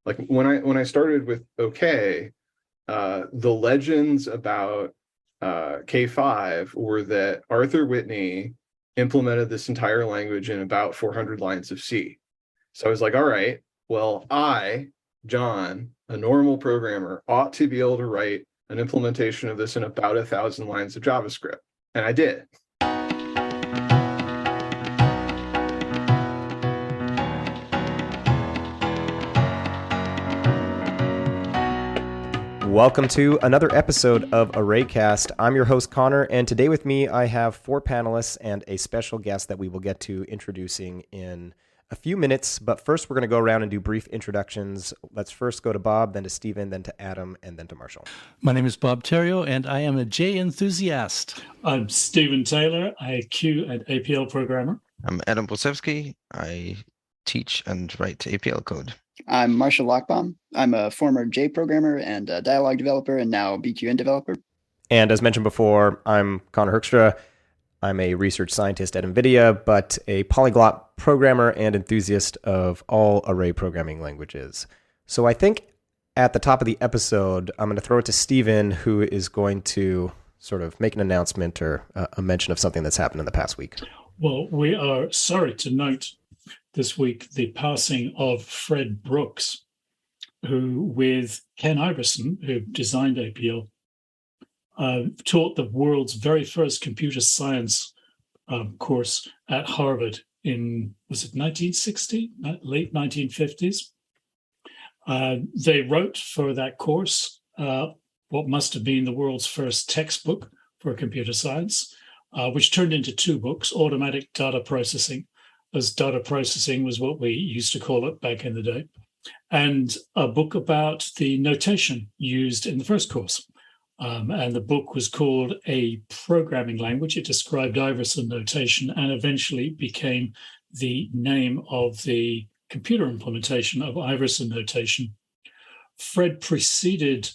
Like when I started with OK, the legends about K5 were that Arthur Whitney implemented this entire language in about 400 lines of C. So I was like, all right, well, John, a normal programmer, ought to be able to write an implementation of this in about 1,000 lines of JavaScript. And I did. Welcome to another episode of ArrayCast. I'm your host, Connor, and today with me I have four panelists and a special guest that we will get to introducing in a few minutes. But first, we're going to go around and do brief introductions. Let's first go to Bob, then to Stephen, then to Adam, and then to Marshall. My name is Bob Therriault, and I am a J enthusiast. I'm Stephen Taylor, a Q and APL programmer. I'm Adam Brudzewsky. I teach and write APL code. I'm Marshall Lockbaum. I'm a former J programmer and a Dyalog developer and now BQN developer. And as mentioned before, I'm Connor Hoekstra. I'm a research scientist at NVIDIA, but a polyglot programmer and enthusiast of all array programming languages. So I think at the top of the episode, I'm going to throw it to Stephen, who is going to sort of make an announcement or a mention of something that's happened in the past week. Well, we are sorry to note this week the passing of Fred Brooks, who, with Ken Iverson, who designed APL, taught the world's very first computer science course at Harvard in, was it 1960, late 1950s? They wrote for that course what must have been the world's first textbook for computer science, which turned into two books, Automatic Data Processing, as data processing was what we used to call it back in the day, and a book about the notation used in the first course. And the book was called A Programming Language. It described Iverson notation and eventually became the name of the computer implementation of Iverson notation. Fred preceded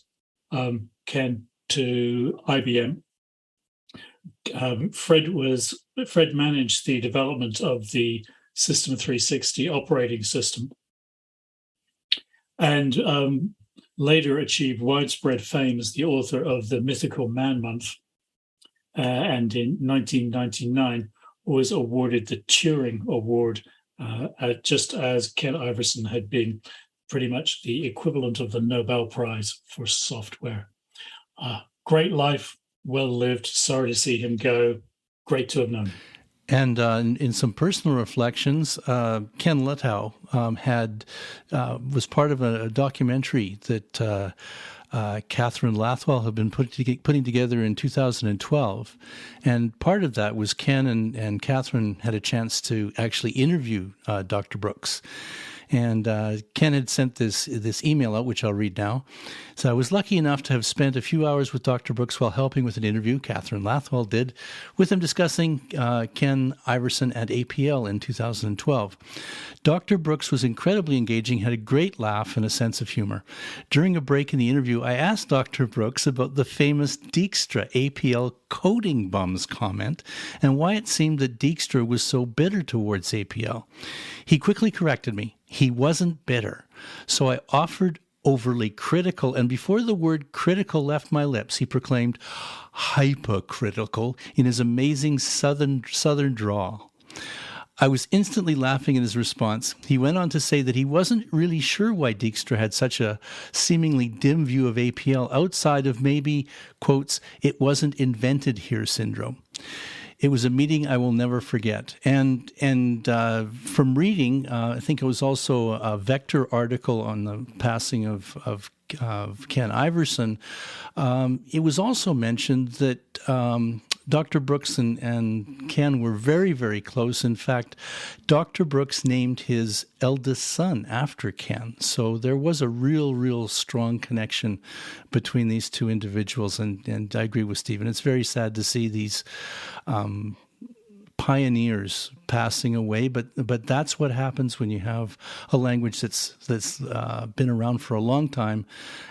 Ken to IBM. Fred managed the development of the System 360 operating system and later achieved widespread fame as the author of the mythical Man Month, and in 1999 was awarded the Turing Award, just as Ken Iverson had been pretty much the equivalent of the Nobel Prize for software. Great life, well lived. Sorry to see him go. Great to have known him. And in some personal reflections, Ken Littau was part of a documentary that Catherine Lathwell had been putting together in 2012. And part of that was Ken and Catherine had a chance to actually interview Dr. Brooks. And Ken had sent this email out, which I'll read now. So I was lucky enough to have spent a few hours with Dr. Brooks while helping with an interview, Catherine Lathwell did, with him discussing Ken Iverson and APL in 2012. Dr. Brooks was incredibly engaging, had a great laugh and a sense of humor. During a break in the interview, I asked Dr. Brooks about the famous Dijkstra APL coding bums comment and why it seemed that Dijkstra was so bitter towards APL. He quickly corrected me. He wasn't bitter. So I offered overly critical, and before the word critical left my lips, he proclaimed hypercritical in his amazing southern drawl. I was instantly laughing at his response. He went on to say that he wasn't really sure why Dijkstra had such a seemingly dim view of APL outside of maybe, quotes, it wasn't invented here syndrome. It was a meeting I will never forget. And from reading, I think it was also a Vector article on the passing of Ken Iverson. It was also mentioned that Dr. Brooks and Ken were very, very close. In fact, Dr. Brooks named his eldest son after Ken. So there was a real strong connection between these two individuals. And I agree with Stephen. It's very sad to see these pioneers passing away, but that's what happens when you have a language that's been around for a long time,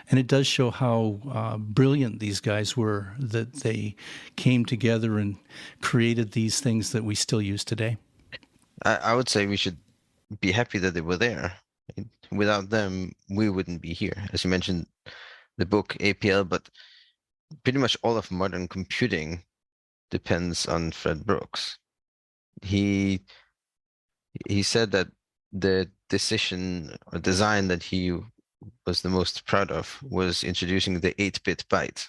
and it does show how brilliant these guys were, that they came together and created these things that we still use today. I would say we should be happy that they were there, Without them, we wouldn't be here. As you mentioned, the book APL, but pretty much all of modern computing depends on Fred Brooks. He said that the decision or design that he was the most proud of was introducing the 8-bit byte.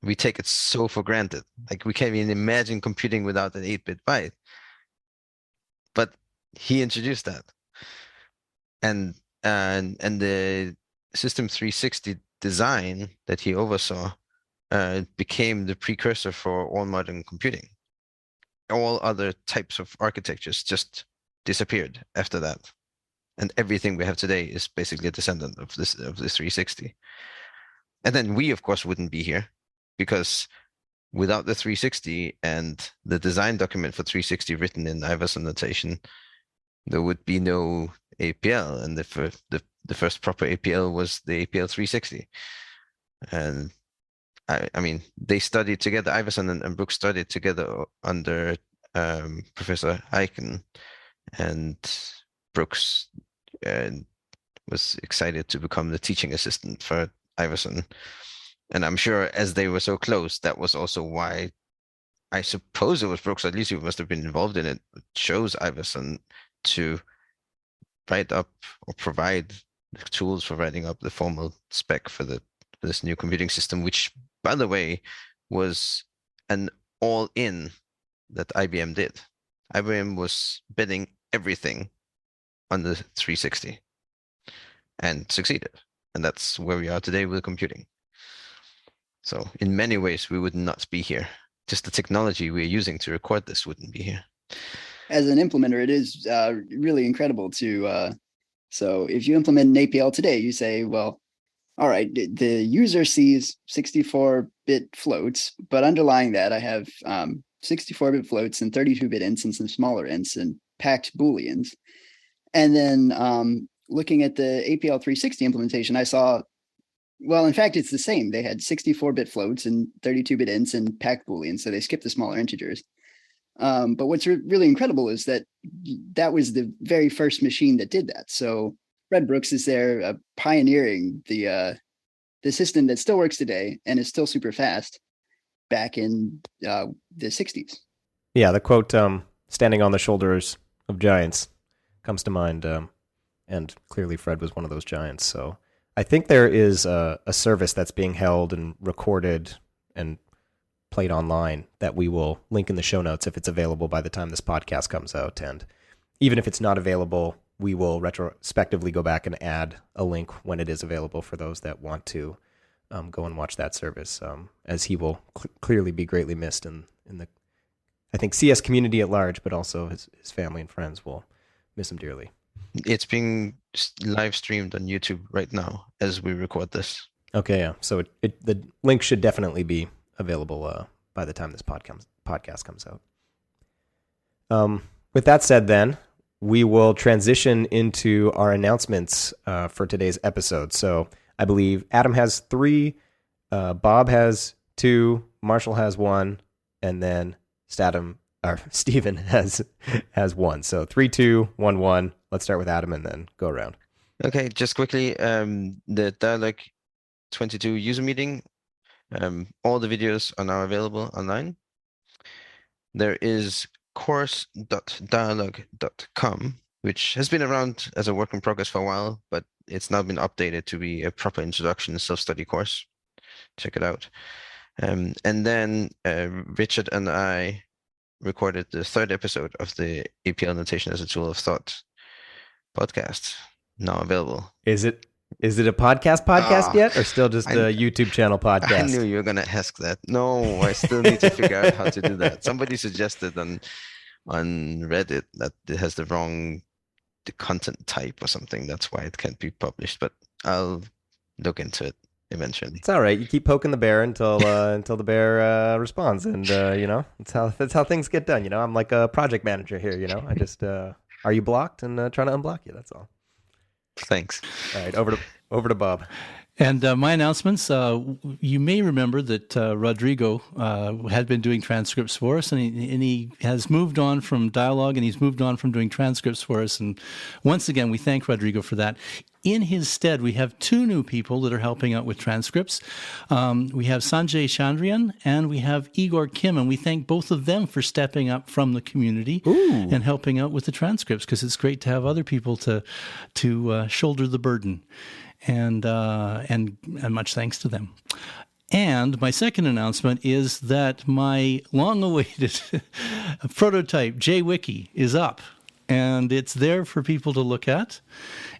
We take it so for granted. Like, we can't even imagine computing without an 8-bit byte. But he introduced that. And the System 360 design that he oversaw became the precursor for all modern computing. All other types of architectures just disappeared after that. And everything we have today is basically a descendant of this 360. And then we, of course, wouldn't be here, because without the 360 and the design document for 360 written in Iverson notation, there would be no APL. And the first proper APL was the APL 360. And I mean, they studied together. Iverson and Brooks studied together under Professor Eichen, and Brooks was excited to become the teaching assistant for Iverson. And I'm sure, as they were so close, that was also why, I suppose it was Brooks, at least he must have been involved in it, chose Iverson to write up or provide the tools for writing up the formal spec for this new computing system, which, by the way, was an all-in that IBM did. IBM was betting everything on the 360 and succeeded. And that's where we are today with computing. So in many ways, we would not be here. Just the technology we're using to record this wouldn't be here. As an implementer, it is really incredible to, so if you implement an APL today, you say, well, all right, the user sees 64-bit floats, but underlying that, I have 64-bit floats and 32-bit ints and some smaller ints and packed Booleans. And then looking at the APL 360 implementation, I saw, well, in fact, it's the same. They had 64-bit floats and 32-bit ints and packed Booleans, so they skipped the smaller integers. But what's really incredible is that was the very first machine that did that. So Fred Brooks is there pioneering the system that still works today and is still super fast back in the 60s. Yeah, the quote, standing on the shoulders of giants, comes to mind. And clearly Fred was one of those giants. So I think there is a service that's being held and recorded and played online that we will link in the show notes if it's available by the time this podcast comes out. And even if it's not available, we will retrospectively go back and add a link when it is available for those that want to go and watch that service, as he will clearly be greatly missed in the, I think, CS community at large, but also his family and friends will miss him dearly. It's being live streamed on YouTube right now as we record this. Okay, yeah. So the link should definitely be available by the time this podcast comes out. With that said, then, we will transition into our announcements for today's episode. So I believe Adam has 3, Bob has 2, Marshall has 1, and then Stephen has 1. So 3, 2, 1, 1. Let's start with Adam and then go around. Okay, just quickly, the Dyalog 22 user meeting, all the videos are now available online. There is course.dyalog.com, which has been around as a work in progress for a while, but it's now been updated to be a proper introduction self-study course. Check it out. And then Richard and I recorded the 3rd episode of the APL Notation as a Tool of Thought podcast, now available. Is it a podcast yet, or still just a YouTube channel podcast? I knew you were going to ask that. No, I still need to figure out how to do that. Somebody suggested on Reddit that it has the content type or something. That's why it can't be published, but I'll look into it eventually. It's all right. You keep poking the bear until the bear responds, and that's how things get done. I'm like a project manager here. I just are you blocked and trying to unblock you. That's all. Thanks. All right, over to Bob. And my announcements, you may remember that Rodrigo had been doing transcripts for us, and he has moved on from Dyalog, and he's moved on from doing transcripts for us. And once again, we thank Rodrigo for that. In his stead, we have two new people that are helping out with transcripts. We have Sanjay Chandrian and we have Igor Kim, and we thank both of them for stepping up from the community and helping out with the transcripts, because it's great to have other people to shoulder the burden. And much thanks to them. And my second announcement is that my long-awaited prototype, JWiki, is up. And it's there for people to look at.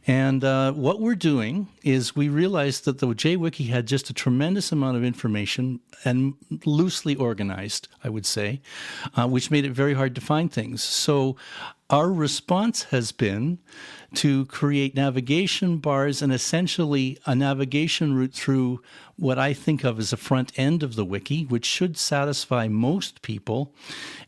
And what we're doing is we realized that the JWiki had just a tremendous amount of information and loosely organized, I would say, which made it very hard to find things. So our response has been to create navigation bars and essentially a navigation route through what I think of as a front end of the wiki, which should satisfy most people.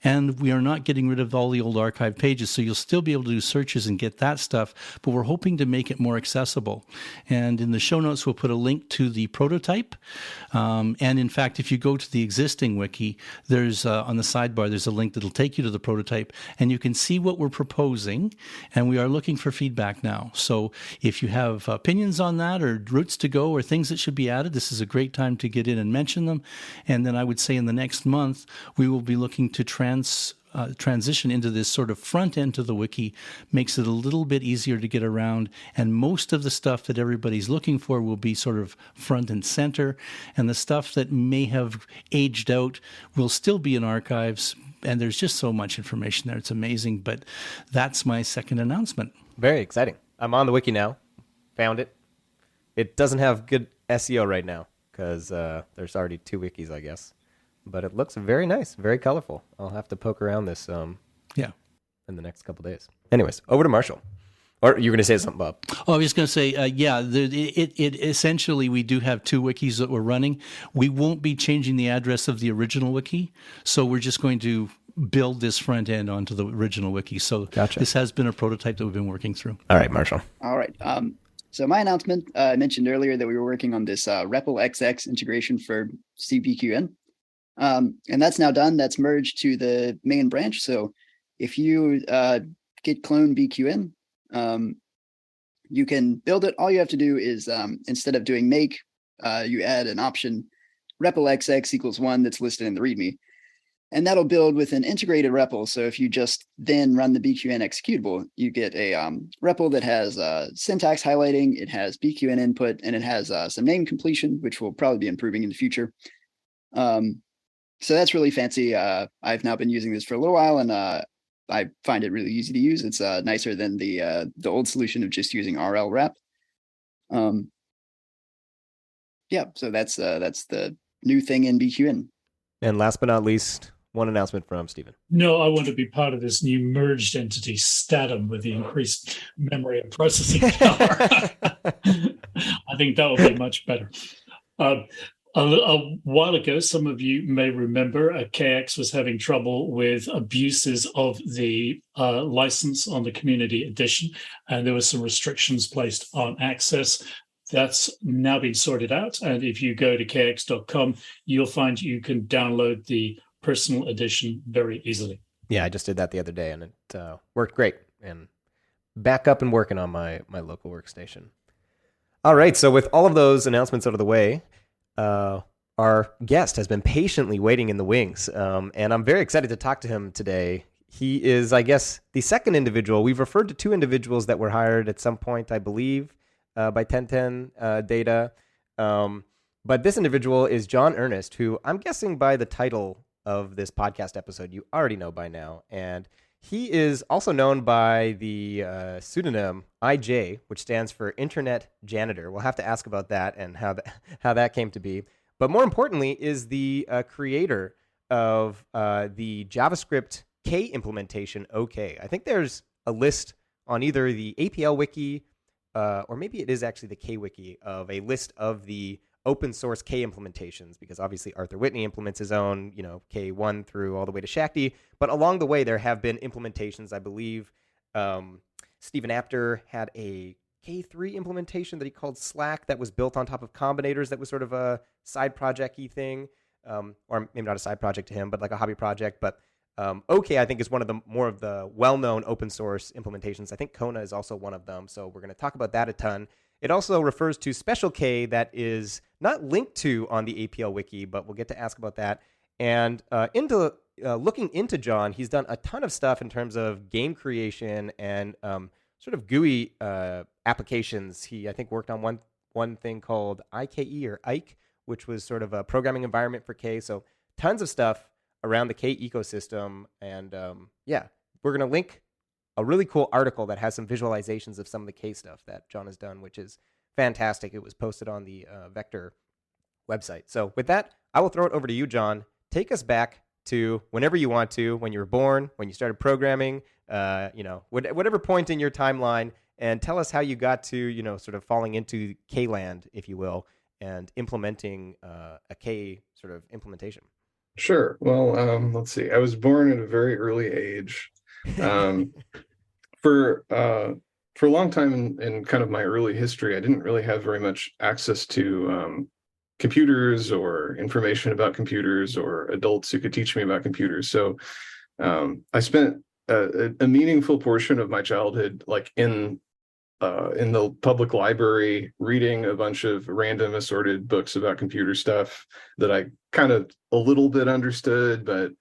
And we are not getting rid of all the old archive pages, so you'll still be able to do searches and get that stuff, but we're hoping to make it more accessible. And in the show notes, we'll put a link to the prototype. And in fact, if you go to the existing wiki, there's on the sidebar, there's a link that'll take you to the prototype, and you can see what we're proposing, and we are looking for feedback now. So if you have opinions on that or routes to go or things that should be added, this is a great time to get in and mention them. And then I would say in the next month, we will be looking to transition into this sort of front end to the wiki, makes it a little bit easier to get around. And most of the stuff that everybody's looking for will be sort of front and center. And the stuff that may have aged out will still be in archives. And there's just so much information there. It's amazing. But that's my second announcement. Very exciting. I'm on the wiki now. Found it. It doesn't have good SEO right now because there's already two wikis, I guess. But it looks very nice, very colorful. I'll have to poke around this in the next couple days. Anyways, over to Marshall. Or you're going to say something, Bob? Oh, I was going to say, it essentially, we do have two wikis that we're running. We won't be changing the address of the original wiki, so we're just going to build this front end onto the original wiki. So Gotcha. This has been a prototype that we've been working through. All right, Marshall. All right. So my announcement, I mentioned earlier that we were working on this REPLxx integration for CBQN. And that's now done. That's merged to the main branch. So if you git clone BQN, you can build it. All you have to do is instead of doing make, you add an option REPLxx equals 1 that's listed in the README. And that'll build with an integrated REPL. So if you just then run the BQN executable, you get a REPL that has syntax highlighting, it has BQN input, and it has some name completion, which we'll probably be improving in the future. So that's really fancy. I've now been using this for a little while, and I find it really easy to use. It's nicer than the old solution of just using RL wrap. Yeah, so that's the new thing in BQN. And last but not least, one announcement from Stephen. No, I want to be part of this new merged entity, Statum, with the increased memory and processing power. I think that will be much better. A while ago, some of you may remember KX was having trouble with abuses of the license on the community edition, and there were some restrictions placed on access. That's now been sorted out, and if you go to kx.com, you'll find you can download the personal edition very easily. Yeah, I just did that the other day, and it worked great. And back up and working on my local workstation. All right, so with all of those announcements out of the way, our guest has been patiently waiting in the wings, and I'm very excited to talk to him today. He is, I guess, the second individual. We've referred to two individuals that were hired at some point, I believe, by 1010 data. But this individual is John Earnest, who I'm guessing by the title of this podcast episode, you already know by now. And he is also known by the pseudonym IJ, which stands for Internet Janitor. We'll have to ask about that and how that came to be. But more importantly, is the creator of the JavaScript K implementation, OK. I think there's a list on either the APL wiki or maybe it is actually the K wiki of a list of the open source K implementations, because obviously Arthur Whitney implements his own, K1 through all the way to Shakti. But along the way, there have been implementations. I believe Stephen Apter had a K3 implementation that he called Slack that was built on top of combinators that was sort of a side project-y thing, or maybe not a side project to him, but like a hobby project. But OK, I think, is one of the more of the well-known open source implementations. I think Kona is also one of them. So we're going to talk about that a ton. It also refers to Special K that is not linked to on the APL wiki, but we'll get to ask about that. And looking into John, he's done a ton of stuff in terms of game creation and sort of GUI applications. He, I think, worked on one thing called IKE or Ike, which was sort of a programming environment for K. So tons of stuff around the K ecosystem. And yeah, we're going to link a really cool article that has some visualizations of some of the K stuff that John has done, which is fantastic. It was posted on the Vector website. So with that, I will throw it over to you, John. Take us back to whenever you want to, when you were born, when you started programming, whatever point in your timeline, and tell us how you got to, sort of falling into K-land, if you will, and implementing a K sort of implementation. Sure. Well, let's see. I was born at a very early age. For a long time in kind of my early history, I didn't really have very much access to computers or information about computers or adults who could teach me about computers. So I spent a meaningful portion of my childhood like in the public library reading a bunch of random assorted books about computer stuff that I kind of a little bit understood, but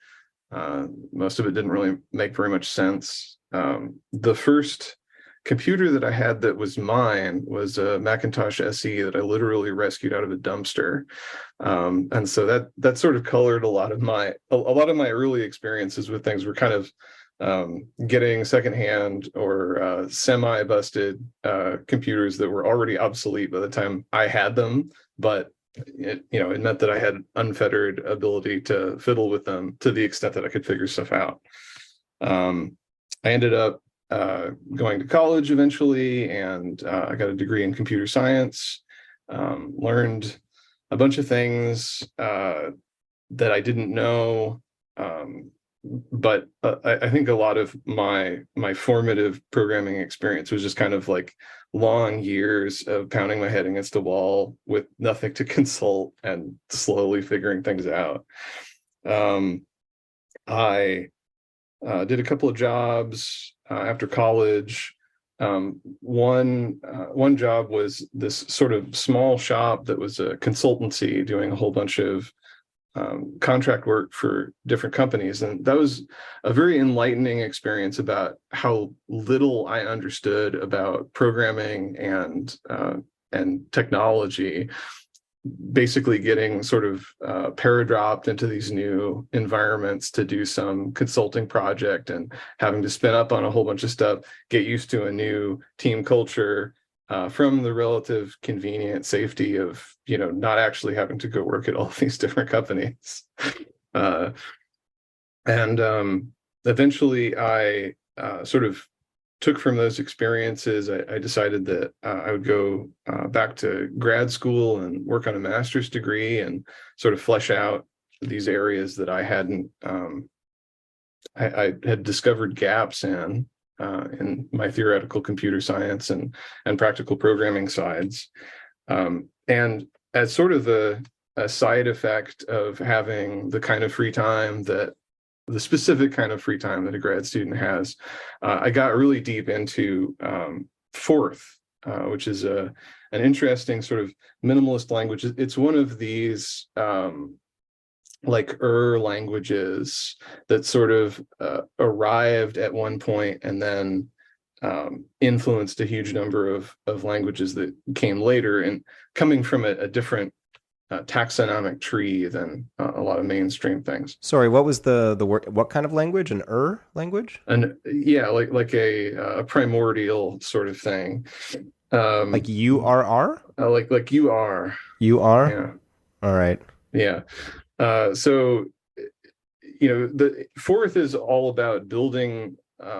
most of it didn't really make very much sense. The first computer that I had that was mine was a Macintosh SE that I literally rescued out of a dumpster. And so that sort of colored a lot of my early experiences with things were kind of getting secondhand or semi-busted computers that were already obsolete by the time I had them, but it meant that I had unfettered ability to fiddle with them to the extent that I could figure stuff out. I ended up going to college eventually, and I got a degree in computer science, learned a bunch of things that I didn't know, but I think a lot of my formative programming experience was just kind of like long years of pounding my head against a wall with nothing to consult and slowly figuring things out. I did a couple of jobs after college. One job was this sort of small shop that was a consultancy doing a whole bunch of contract work for different companies. And that was a very enlightening experience about how little I understood about programming and technology. Basically getting sort of paradropped into these new environments to do some consulting project and having to spin up on a whole bunch of stuff, get used to a new team culture, from the relative convenient safety of, not actually having to go work at all these different companies. And eventually I sort of took from those experiences, I decided that I would go back to grad school and work on a master's degree and sort of flesh out these areas that I hadn't, I had discovered gaps in my theoretical computer science and practical programming sides. And as sort of a side effect of having the kind of free time the specific kind of free time that a grad student has, I got really deep into Forth, which is an interesting sort of minimalist language. It's one of these like languages that sort of arrived at one point and then influenced a huge number of languages that came later, and coming from a different taxonomic tree than a lot of mainstream things. Sorry, what was the word? What kind of language? An language? And yeah, like a primordial sort of thing. Like URR? Like you are. You are? Yeah. All right. Yeah. So the Forth is all about building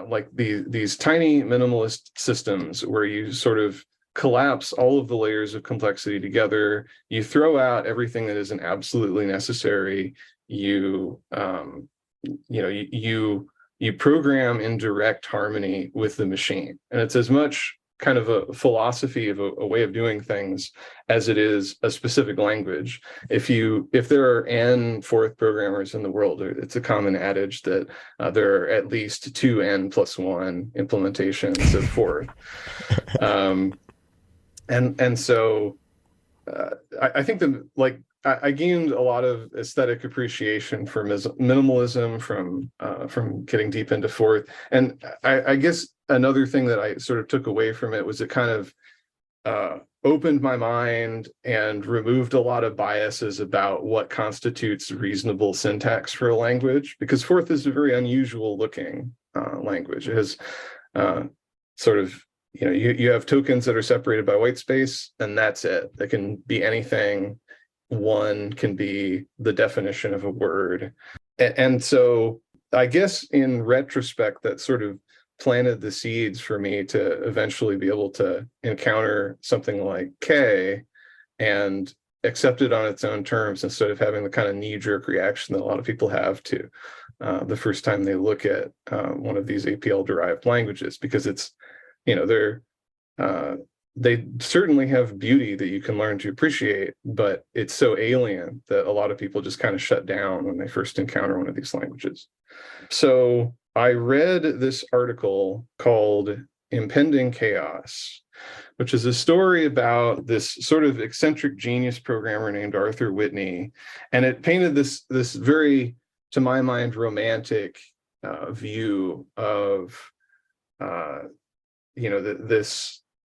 like these tiny minimalist systems where you sort of collapse all of the layers of complexity together. You throw out everything that isn't absolutely necessary. You program in direct harmony with the machine, and it's as much kind of a philosophy of a way of doing things as it is a specific language. If there are n Forth programmers in the world, it's a common adage that there are at least 2 n+1 implementations of Forth. And so I think that, like, I gained a lot of aesthetic appreciation for minimalism from getting deep into Forth. And I guess another thing that I sort of took away from it was it kind of opened my mind and removed a lot of biases about what constitutes reasonable syntax for a language, because Forth is a very unusual looking language. It has sort of, you have tokens that are separated by white space, and that's it. They can be anything. One can be the definition of a word. And so I guess in retrospect, that sort of planted the seeds for me to eventually be able to encounter something like K and accept it on its own terms, instead of having the kind of knee-jerk reaction that a lot of people have to the first time they look at one of these APL-derived languages, because it's, they certainly have beauty that you can learn to appreciate, but it's so alien that a lot of people just kind of shut down when they first encounter one of these languages. So I read this article called Impending Chaos, which is a story about this sort of eccentric genius programmer named Arthur Whitney. And it painted this very, to my mind, romantic view of,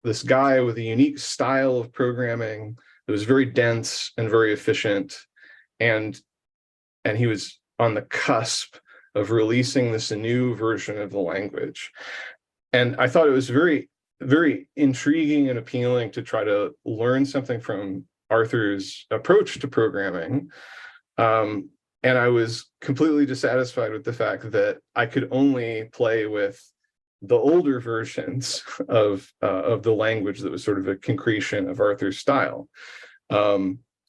this guy with a unique style of programming that was very dense and very efficient, and he was on the cusp of releasing this new version of the language. And I thought it was very, very intriguing and appealing to try to learn something from Arthur's approach to programming. And I was completely dissatisfied with the fact that I could only play with the older versions of the language that was sort of a concretion of Arthur's style.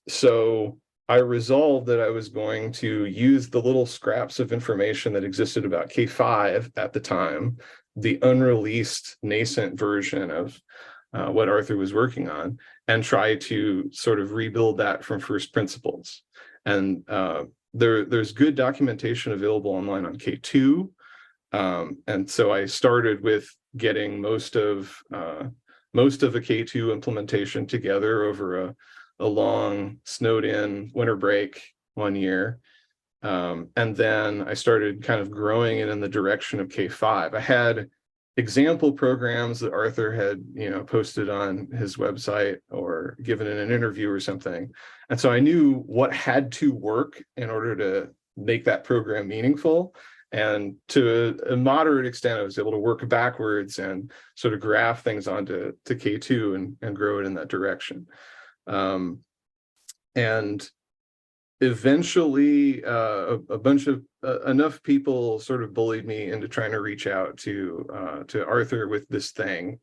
So I resolved that I was going to use the little scraps of information that existed about K5 at the time, the unreleased nascent version of what Arthur was working on, and try to sort of rebuild that from first principles. And there's good documentation available online on K2. And so I started with getting most of a K2 implementation together over a long snowed-in winter break one year. And then I started kind of growing it in the direction of K5. I had example programs that Arthur had, posted on his website or given in an interview or something. And so I knew what had to work in order to make that program meaningful. And to a moderate extent, I was able to work backwards and sort of graph things onto K2 and grow it in that direction. And eventually, enough people sort of bullied me into trying to reach out to Arthur with this thing.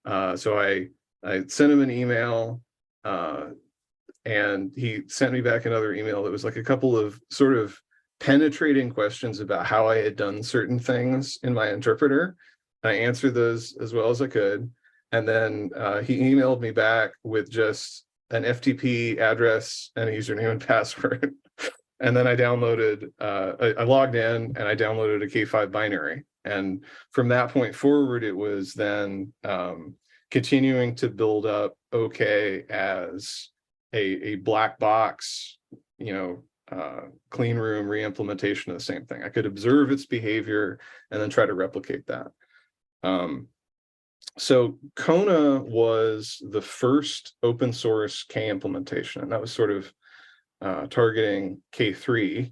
So I sent him an email, and he sent me back another email that was like a couple of sort of penetrating questions about how I had done certain things in my interpreter. I answered those as well as I could. And then he emailed me back with just an FTP address and a username and password. And then I downloaded, I logged in and I downloaded a K5 binary. And from that point forward, it was then continuing to build up OK as a black box, clean room re-implementation of the same thing. I could observe its behavior and then try to replicate that. So Kona was the first open source K implementation, and that was sort of targeting K3,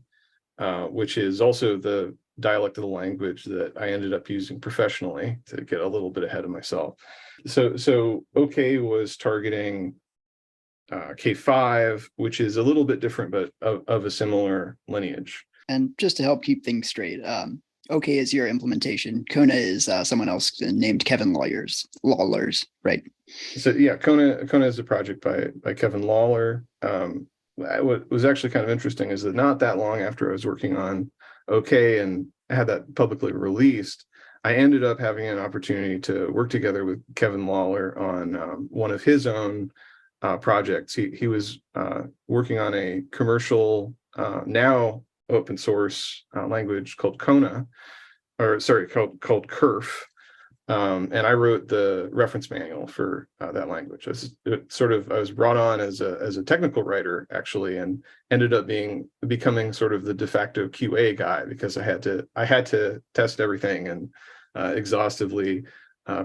which is also the dialect of the language that I ended up using professionally to get a little bit ahead of myself. So OK was targeting K5, which is a little bit different, but of a similar lineage. And just to help keep things straight, OK is your implementation. Kona is someone else named Kevin Lawlers, right? So yeah, Kona is a project by Kevin Lawler. What was actually kind of interesting is that not that long after I was working on OK and I had that publicly released, I ended up having an opportunity to work together with Kevin Lawler on one of his own projects. He was working on a commercial, now open source language called Kona, or sorry, called Kerf. And I wrote the reference manual for that language. I was brought on as a technical writer, actually, and ended up becoming sort of the de facto QA guy, because I had to test everything and exhaustively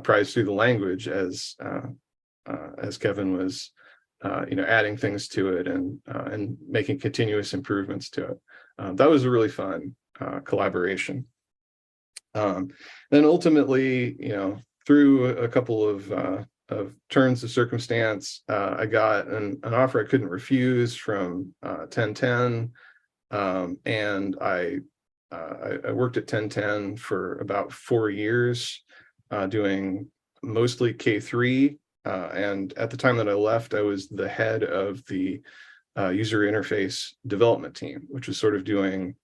prize through the language as Kevin was adding things to it and making continuous improvements to it. That was a really fun collaboration. Then ultimately, through a couple of turns of circumstance, I got an offer I couldn't refuse from 1010, and I worked at 1010 for about 4 years, doing mostly K3. And at the time that I left, I was the head of the user interface development team, which was sort of doing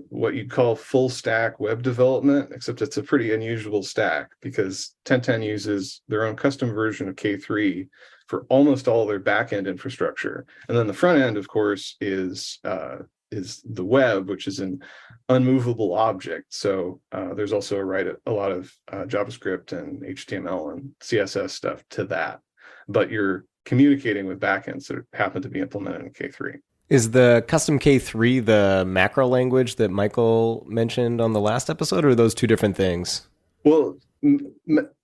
what you'd call full stack web development, except it's a pretty unusual stack, because 1010 uses their own custom version of K3 for almost all their backend infrastructure. And then the front end, of course, is the web, which is an unmovable object. So there's also a lot of JavaScript and HTML and CSS stuff to that. But you're communicating with backends that happen to be implemented in K3. Is the custom K3 the macro language that Michael mentioned on the last episode, or are those two different things? Well,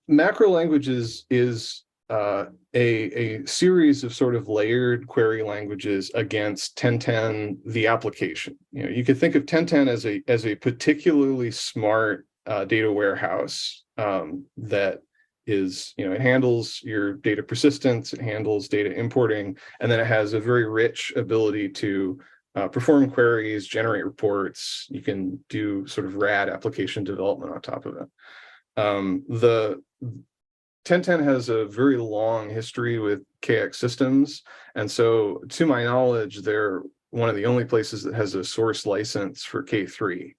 macro languages is a series of sort of layered query languages against 1010, the application. You could think of 1010 as a particularly smart data warehouse that is, it handles your data persistence, it handles data importing, and then it has a very rich ability to perform queries, generate reports. You can do sort of rad application development on top of it. The 1010 has a very long history with KX systems, and so to my knowledge, they're one of the only places that has a source license for K3.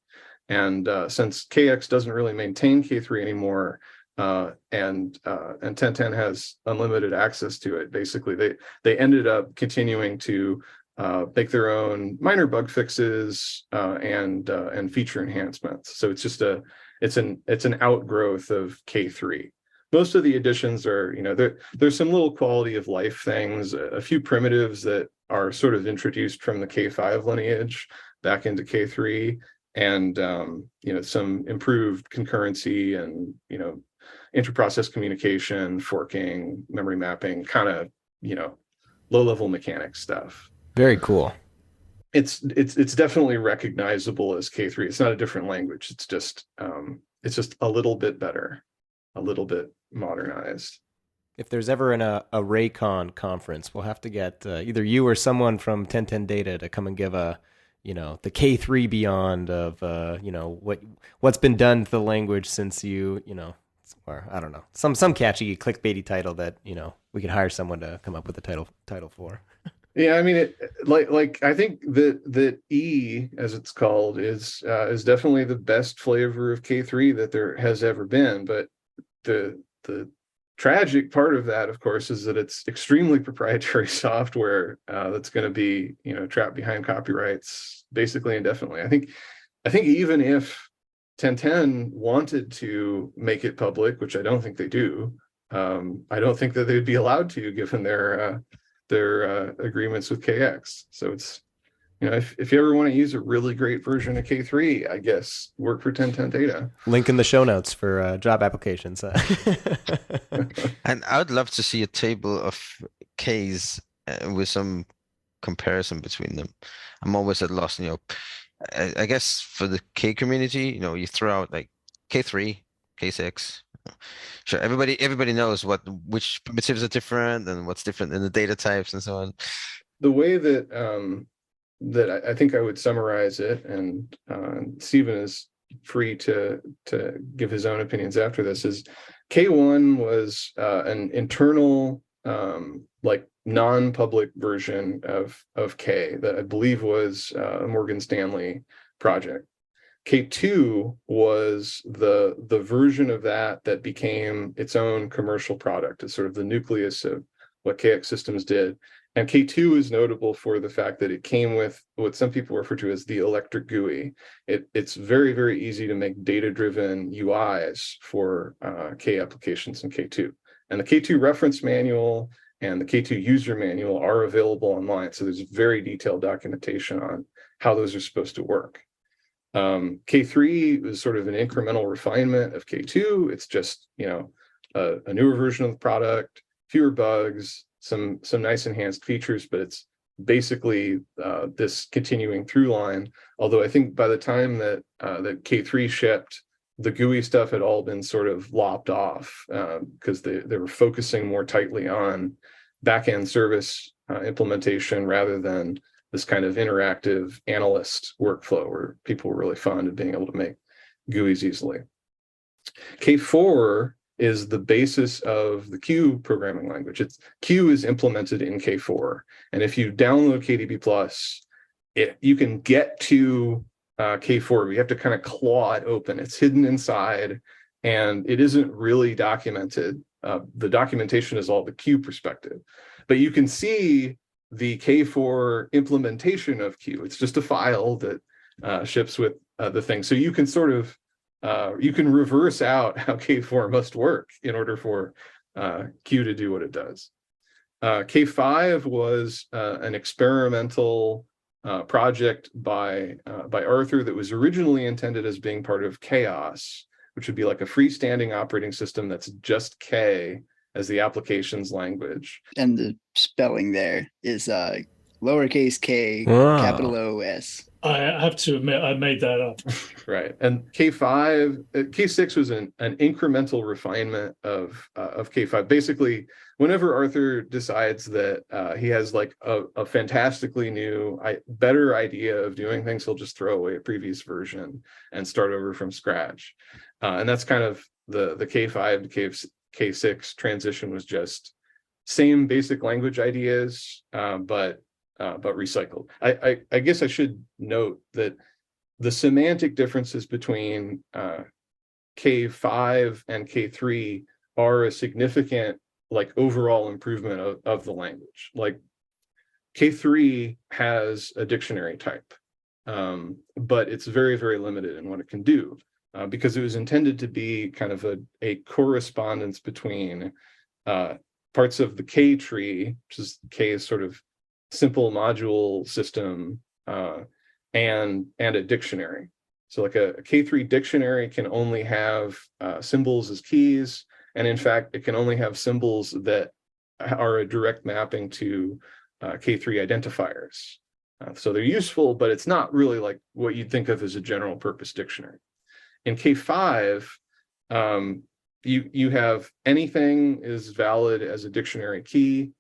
And since KX doesn't really maintain K3 anymore, and 1010 has unlimited access to it, basically they ended up continuing to make their own minor bug fixes and feature enhancements. So it's an outgrowth of K3. Most of the additions are, there's some little quality of life things, a few primitives that are sort of introduced from the K5 lineage back into K3, and some improved concurrency and interprocess communication, forking, memory mapping, kind of low-level mechanics stuff. Very cool. It's definitely recognizable as K3. It's not a different language. It's just a little bit better, a little bit modernized. If there's ever an ArrayCon conference, we'll have to get either you or someone from 1010 Data to come and give the K3 beyond of what's been done to the language since or I don't know, some catchy clickbaity title that we could hire someone to come up with a title for. Yeah, I mean, I think that E, as it's called, is definitely the best flavor of K3 that there has ever been. But the tragic part of that, of course, is that it's extremely proprietary software that's going to be trapped behind copyrights basically indefinitely. I think even if 1010 wanted to make it public, which I don't think they do, I don't think that they'd be allowed to, given their agreements with KX. So it's, if you ever want to use a really great version of K3, I guess work for 1010 Data. Link in the show notes for job applications. And I would love to see a table of Ks with some comparison between them. I'm always at loss. I guess for the K community, you throw out like K3, K6. Sure, everybody knows which primitives are different and what's different in the data types and so on. The way that I think I would summarize it, and Stephen is free to give his own opinions after this, is K1 was an internal non-public version of K that I believe was a Morgan Stanley project. K2 was the version of that became its own commercial product. It's sort of the nucleus of what KX Systems did. And K2 is notable for the fact that it came with what some people refer to as the electric GUI. It's very, very easy to make data-driven UIs for K applications in K2. And the K2 reference manual and the K2 user manual are available online. So there's very detailed documentation on how those are supposed to work. K3 is sort of an incremental refinement of K2. It's just, a newer version of the product, fewer bugs, some nice enhanced features, but it's basically this continuing through line. Although I think by the time that K3 shipped, the GUI stuff had all been sort of lopped off because they were focusing more tightly on backend service implementation rather than this kind of interactive analyst workflow where people were really fond of being able to make GUIs easily. K4 is the basis of the Q programming language. Q is implemented in K4. And if you download KDB+, you can get to K4. You have to kind of claw it open. It's hidden inside, and it isn't really documented. The documentation is all the Q perspective. But you can see the K4 implementation of Q. It's just a file that ships with the thing. So you can sort of you can reverse out how K4 must work in order for Q to do what it does. K5 was an experimental project by Arthur that was originally intended as being part of Chaos, which would be like a freestanding operating system that's just K as the application's language. And the spelling there is lowercase k, Wow. capital O S. I have to admit, I made that up. Right. And K6 was an incremental refinement of K5. Basically, whenever Arthur decides that he has like a fantastically new, better idea of doing things, he'll just throw away a previous version and start over from scratch. And that's kind of the K5 to K6 transition was just same basic language ideas, but recycled. I guess I should note that the semantic differences between K5 and K3 are a significant like overall improvement of the language. Like K3 has a dictionary type, but it's very, very limited in what it can do because it was intended to be kind of a correspondence between parts of the K tree, which is K's sort of simple module system, and a dictionary. So like a K3 dictionary can only have symbols as keys, and in fact, it can only have symbols that are a direct mapping to K3 identifiers. So they're useful, but it's not really like what you'd think of as a general purpose dictionary. In K5, you have anything is valid as a dictionary key,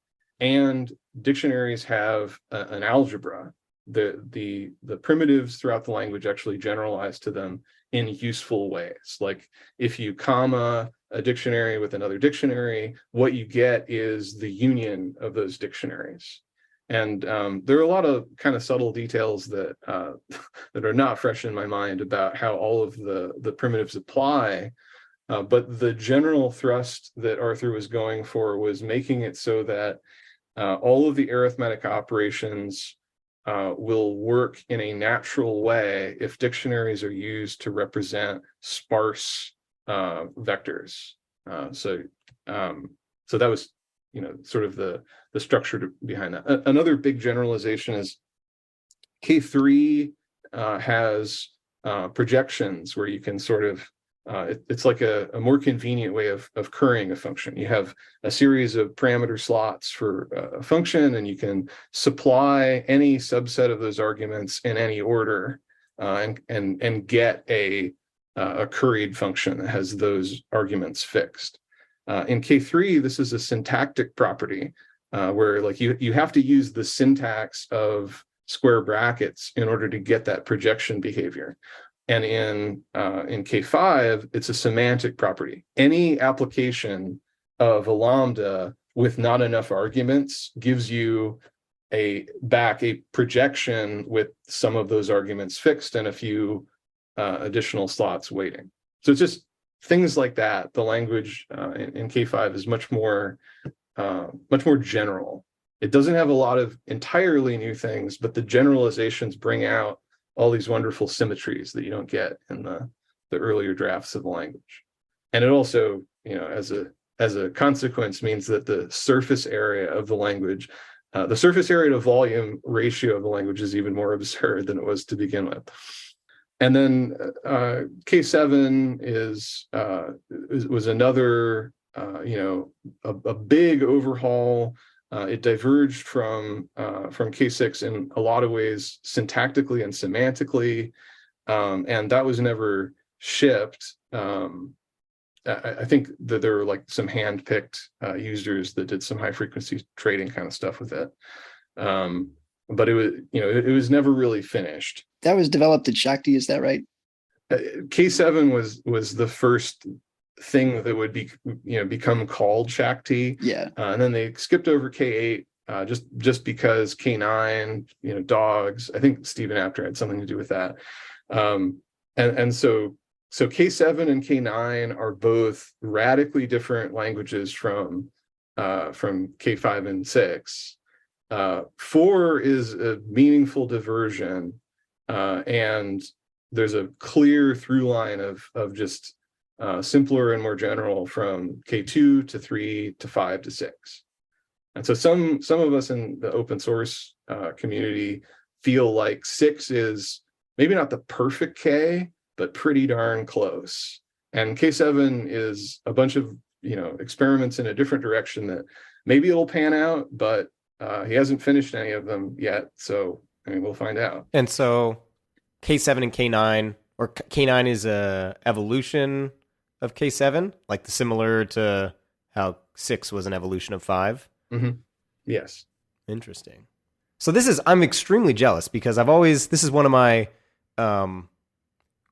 and dictionaries have an algebra. The primitives throughout the language actually generalize to them in useful ways. Like if you comma a dictionary with another dictionary, what you get is the union of those dictionaries. And there are a lot of kind of subtle details that that are not fresh in my mind about how all of the primitives apply. But the general thrust that Arthur was going for was making it so that all of the arithmetic operations will work in a natural way if dictionaries are used to represent sparse vectors. So that was, sort of the structure behind that. Another big generalization is K3 has projections where you can sort of it's like a more convenient way of currying a function. You have a series of parameter slots for a function, and you can supply any subset of those arguments in any order, and get a curried function that has those arguments fixed. In K3, this is a syntactic property where like you have to use the syntax of square brackets in order to get that projection behavior. And in K5, it's a semantic property. Any application of a lambda with not enough arguments gives you back a projection with some of those arguments fixed and a few additional slots waiting. So it's just things like that. The language in K5 is much more general. It doesn't have a lot of entirely new things, but the generalizations bring out all these wonderful symmetries that you don't get in the earlier drafts of the language. And it also, as a consequence, means that the surface area of the language, the surface area to volume ratio of the language is even more absurd than it was to begin with. And then K7 was another, a big overhaul. It diverged from K6 in a lot of ways, syntactically and semantically, and that was never shipped. I think that there were like some hand-picked users that did some high-frequency trading kind of stuff with it, but it was never really finished. That was developed at Shakti, is that right? K7 was the first thing that would be become called Shakti. Yeah. And then they skipped over K8 just because K9, dogs. I think Stephen Apter had something to do with that. And so K7 and K9 are both radically different languages from K5 and 6. 4 is a meaningful diversion, and there's a clear through line of just simpler and more general from K2 to 3 to 5 to 6. And so some of us in the open source community feel like 6 is maybe not the perfect K, but pretty darn close. And K7 is a bunch of experiments in a different direction that maybe it'll pan out, but he hasn't finished any of them yet. So we'll find out. And so K7 and K9, or K9 is a evolution of K7, like similar to how 6 was an evolution of 5. Mm-hmm. Yes. Interesting. So I'm extremely jealous because this is one of my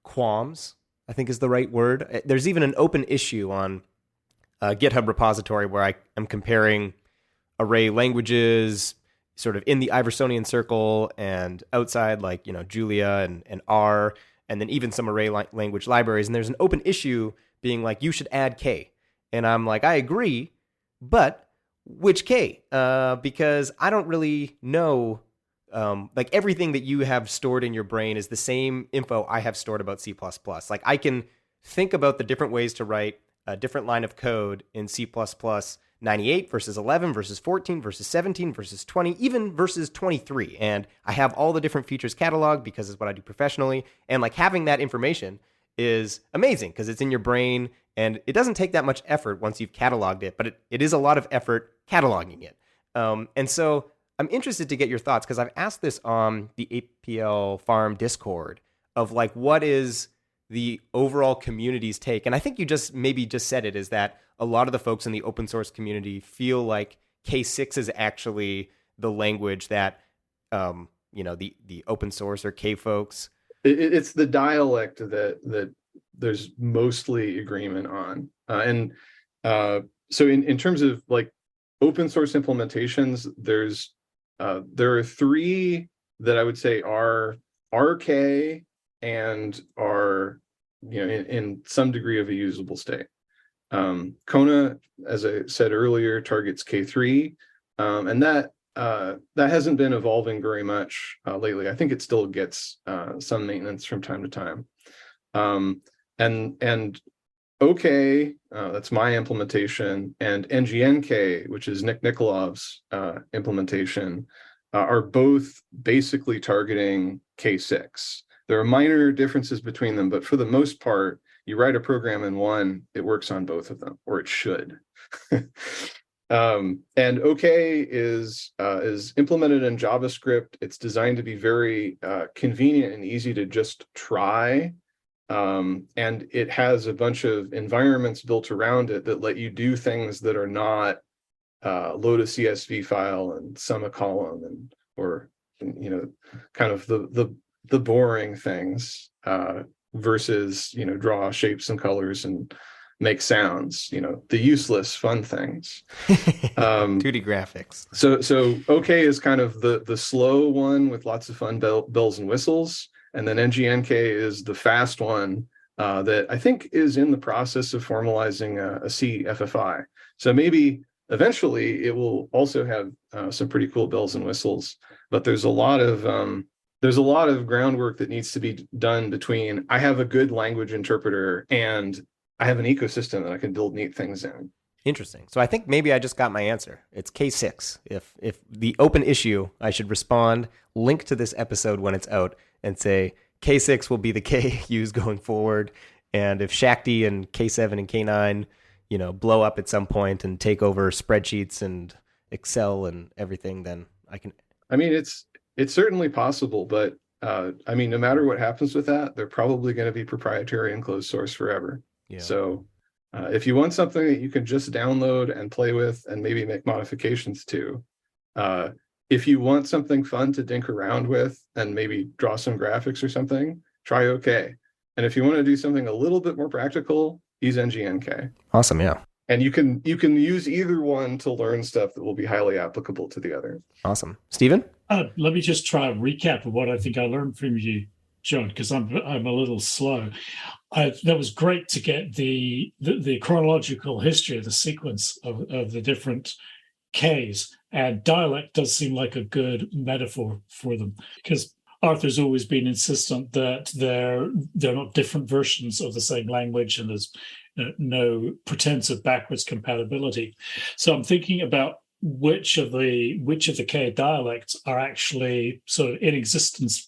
qualms, I think is the right word. There's even an open issue on GitHub repository where I am comparing array languages sort of in the Iversonian circle and outside, like, Julia and R, and then even some array language libraries. And there's an open issue being like, you should add K. And I'm like, I agree, but which K? Because I don't really know. Like everything that you have stored in your brain is the same info I have stored about C++. Like I can think about the different ways to write a different line of code in C++ 98 versus 11 versus 14 versus 17 versus 20, even versus 23. And I have all the different features cataloged because it's what I do professionally. And like having that information is amazing because it's in your brain and it doesn't take that much effort once you've cataloged it, but it is a lot of effort cataloging it. And so I'm interested to get your thoughts because I've asked this on the APL Farm Discord of like, what is the overall community's take? And I think you just said it, is that a lot of the folks in the open source community feel like K6 is actually the language that, the open source or K folks. It's the dialect that there's mostly agreement on. So in terms of like open source implementations, there are 3 that I would say are RK and are in some degree of a usable state. Kona, as I said earlier, targets K3, and that hasn't been evolving very much lately. I think it still gets some maintenance from time to time. And OK, that's my implementation, and NGNK, which is Nick Nikolov's implementation, are both basically targeting K6. There are minor differences between them, but for the most part, you write a program in one, it works on both of them, or it should. And OK is implemented in JavaScript. It's designed to be very convenient and easy to just try. And it has a bunch of environments built around it that let you do things that are not load a CSV file and sum a column or kind of the boring things versus draw shapes and colors and make sounds, the useless fun things. 2D graphics. So OK is kind of the slow one with lots of fun bells and whistles. And then NGNK is the fast one that I think is in the process of formalizing a CFFI. So maybe eventually it will also have some pretty cool bells and whistles. But there's a lot of groundwork that needs to be done between I have a good language interpreter and I have an ecosystem that I can build neat things in. Interesting. So I think maybe I just got my answer. It's K6. If the open issue, I should respond, link to this episode when it's out, and say K6 will be the K used going forward. And if Shakti and K7 and K9, blow up at some point and take over spreadsheets and Excel and everything, then I can. I mean, it's certainly possible, but I mean, no matter what happens with that, they're probably going to be proprietary and closed source forever. Yeah. So if you want something that you can just download and play with and maybe make modifications to, if you want something fun to dink around with and maybe draw some graphics or something, try OK. And if you want to do something a little bit more practical, use NGNK. Awesome, yeah. And you can use either one to learn stuff that will be highly applicable to the other. Awesome. Stephen? Let me just try a recap of what I think I learned from you, John, because I'm a little slow. That was great to get the chronological history of the sequence of the different Ks, and dialect does seem like a good metaphor for them, because Arthur's always been insistent that they're not different versions of the same language, and there's no pretense of backwards compatibility. So I'm thinking about which of the K dialects are actually sort of in existence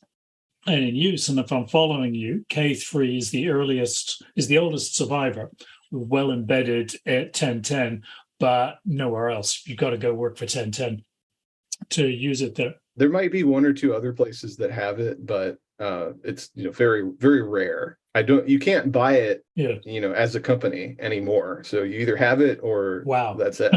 and in use. And if I'm following you, K3 is the oldest survivor, well embedded at 1010, but nowhere else. You've got to go work for 1010 to use it there. There might be one or two other places that have it, but it's very, very rare. You can't buy it, as a company anymore. So you either have it or that's it.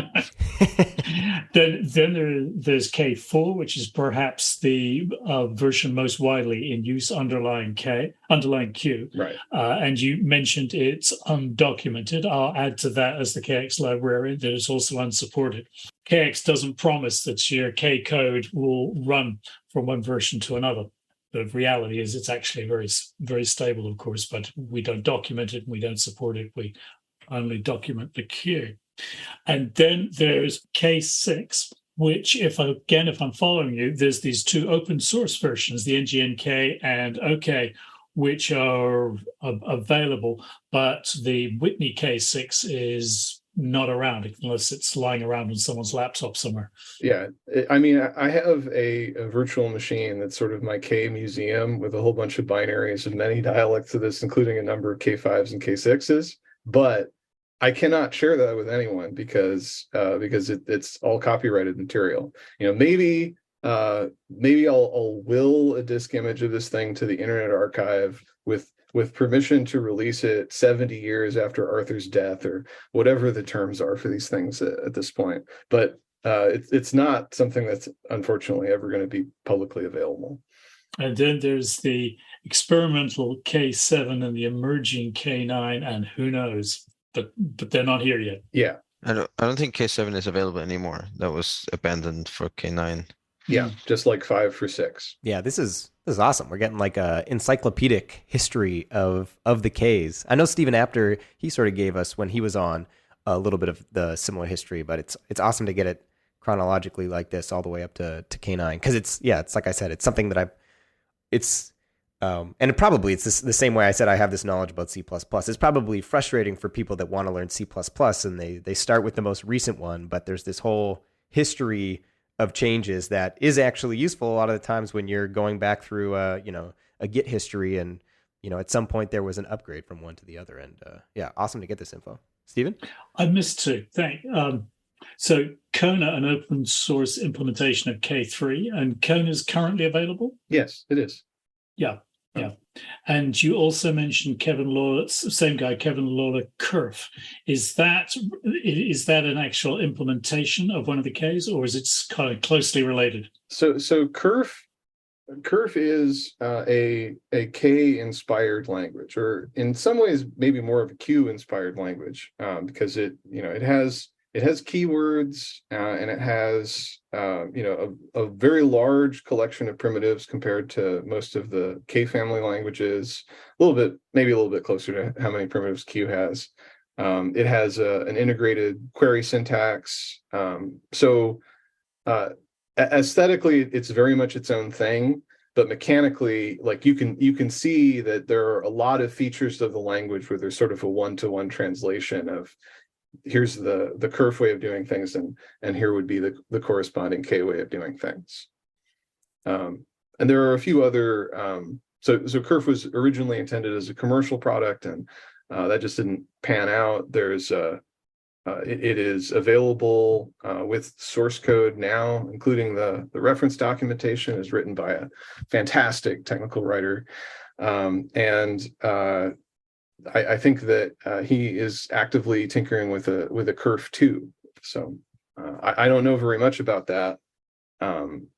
Then there's K4, which is perhaps the version most widely in use underlying Q. Right. And you mentioned it's undocumented. I'll add to that as the KX library that it's also unsupported. KX doesn't promise that your K code will run from one version to another. The reality is it's actually very, very stable, of course, but we don't document it and we don't support it. We only document the Q. And then there's K6, which if I'm following you, there's these two open source versions, the NGNK and OK, which are available, but the Whitney K6 is not around unless it's lying around on someone's laptop somewhere. Yeah, I mean, I have a virtual machine that's sort of my K museum with a whole bunch of binaries of many dialects of this, including a number of K5s and K6s, but I cannot share that with anyone because it's all copyrighted material. Maybe I'll will a disk image of this thing to the Internet Archive with permission to release it 70 years after Arthur's death, or whatever the terms are for these things at this point. But it's not something that's unfortunately ever going to be publicly available. And then there's the experimental K7 and the emerging K9, and who knows, but they're not here yet. Yeah. I don't think K7 is available anymore. That was abandoned for K9. Yeah, just like 5 for 6. Yeah, this is awesome. We're getting like a encyclopedic history of the Ks. I know Stephen Apter, he sort of gave us when he was on a little bit of the similar history, but it's awesome to get it chronologically like this all the way up to K9, because it's like I said, it's something that it's the same way I said I have this knowledge about C++. It's probably frustrating for people that want to learn C++ and they start with the most recent one, but there's this whole history of changes that is actually useful a lot of the times when you're going back through a Git history, and at some point there was an upgrade from one to the other. And awesome to get this info. Stephen? I missed two. So Kona, an open source implementation of K3, and Kona is currently available? Yes, it is. Yeah. And you also mentioned Kevin Lawler, Kerf. Is that an actual implementation of one of the Ks, or is it kind of closely related? So Kerf is a K inspired language, or in some ways maybe more of a Q inspired language, because it it has keywords, and it has a very large collection of primitives compared to most of the K family languages. Maybe a little bit closer to how many primitives Q has. It has an integrated query syntax. So aesthetically, it's very much its own thing. But mechanically, like you can see that there are a lot of features of the language where there's sort of a one-to-one translation of here's the Kerf way of doing things, and here would be the corresponding K way of doing things. And there are a few other. So Kerf was originally intended as a commercial product, and that just didn't pan out. There's it is available with source code now, including the reference documentation is written by a fantastic technical writer. I think that he is actively tinkering with a Kerf too. So I don't know very much about that,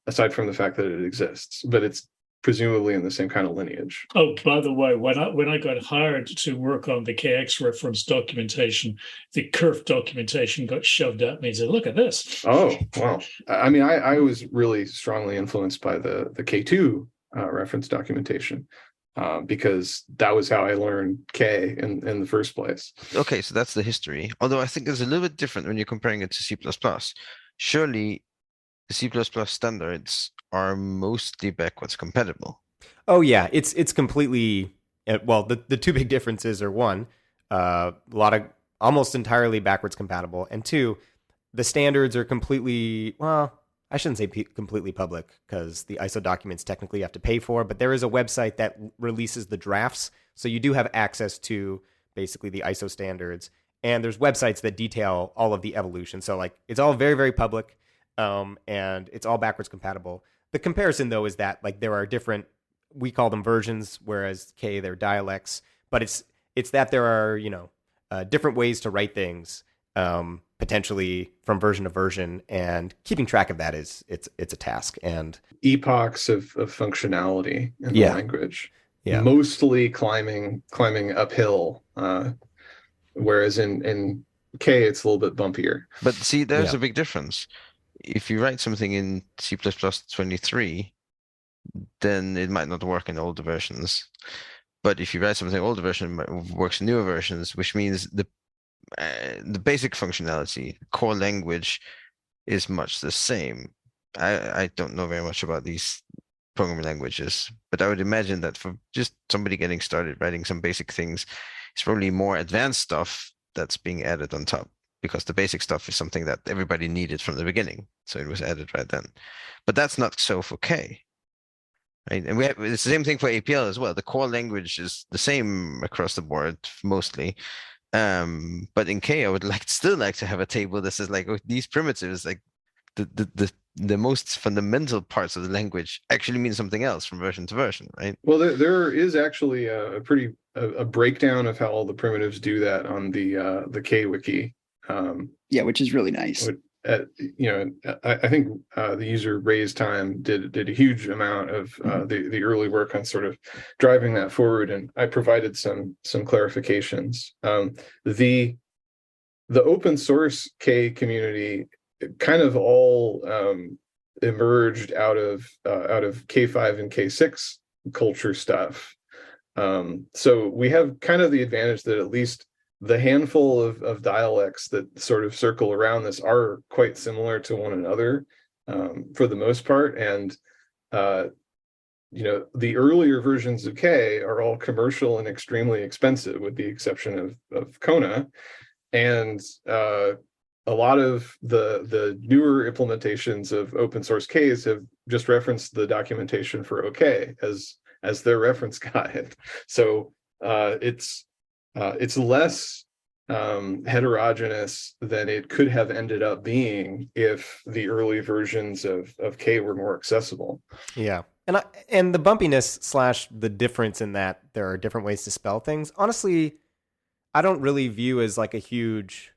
aside from the fact that it exists, but it's presumably in the same kind of lineage. Oh, by the way, when I got hired to work on the KX reference documentation, the Kerf documentation got shoved at me and said, look at this. Oh, wow. I mean, I was really strongly influenced by the K2 reference documentation, because that was how I learned K in the first place. Okay, so that's the history. Although I think it's a little bit different when you're comparing it to C++. Surely the C++ standards are mostly backwards compatible. Oh yeah, it's completely, well, the two big differences are one, a lot of almost entirely backwards compatible, and two, the standards are completely, well, I shouldn't say completely public because the ISO documents technically you have to pay for, but there is a website that releases the drafts, so you do have access to basically the ISO standards, and there's websites that detail all of the evolution. So like it's all very, very public, and it's all backwards compatible. The comparison, though, is that like there are different, we call them versions, whereas K, they're dialects. But it's that there are, different ways to write things, potentially from version to version, and keeping track of that it's a task. And epochs of functionality in the language, mostly climbing uphill, whereas in K it's a little bit bumpier. But see, there's a big difference. If you write something in C++ 23, then it might not work in older versions. But if you write something in older version, it works in newer versions, which means the basic functionality, core language, is much the same. I don't know very much about these programming languages, but I would imagine that for just somebody getting started writing some basic things, it's probably more advanced stuff that's being added on top, because the basic stuff is something that everybody needed from the beginning. So it was added right then. But that's not so for K. Right? And it's the same thing for APL as well. The core language is the same across the board, mostly. But in K, I would still like to have a table that says like, oh, these primitives, like the most fundamental parts of the language actually mean something else from version to version, right? Well, there is actually a breakdown of how all the primitives do that on the K wiki. Which is really nice. I think the user Raise Time did a huge amount of the early work on sort of driving that forward, and I provided some clarifications. The open source K community kind of all emerged out of K5 and K6 culture stuff. So we have kind of the advantage that at least the handful of dialects that sort of circle around this are quite similar to one another, for the most part. And, the earlier versions of K are all commercial and extremely expensive, with the exception of Kona. And a lot of the newer implementations of open source Ks have just referenced the documentation for OK as their reference guide. So it's less heterogeneous than it could have ended up being if the early versions of K were more accessible. Yeah. And the bumpiness / the difference in that there are different ways to spell things, honestly, I don't really view as like a huge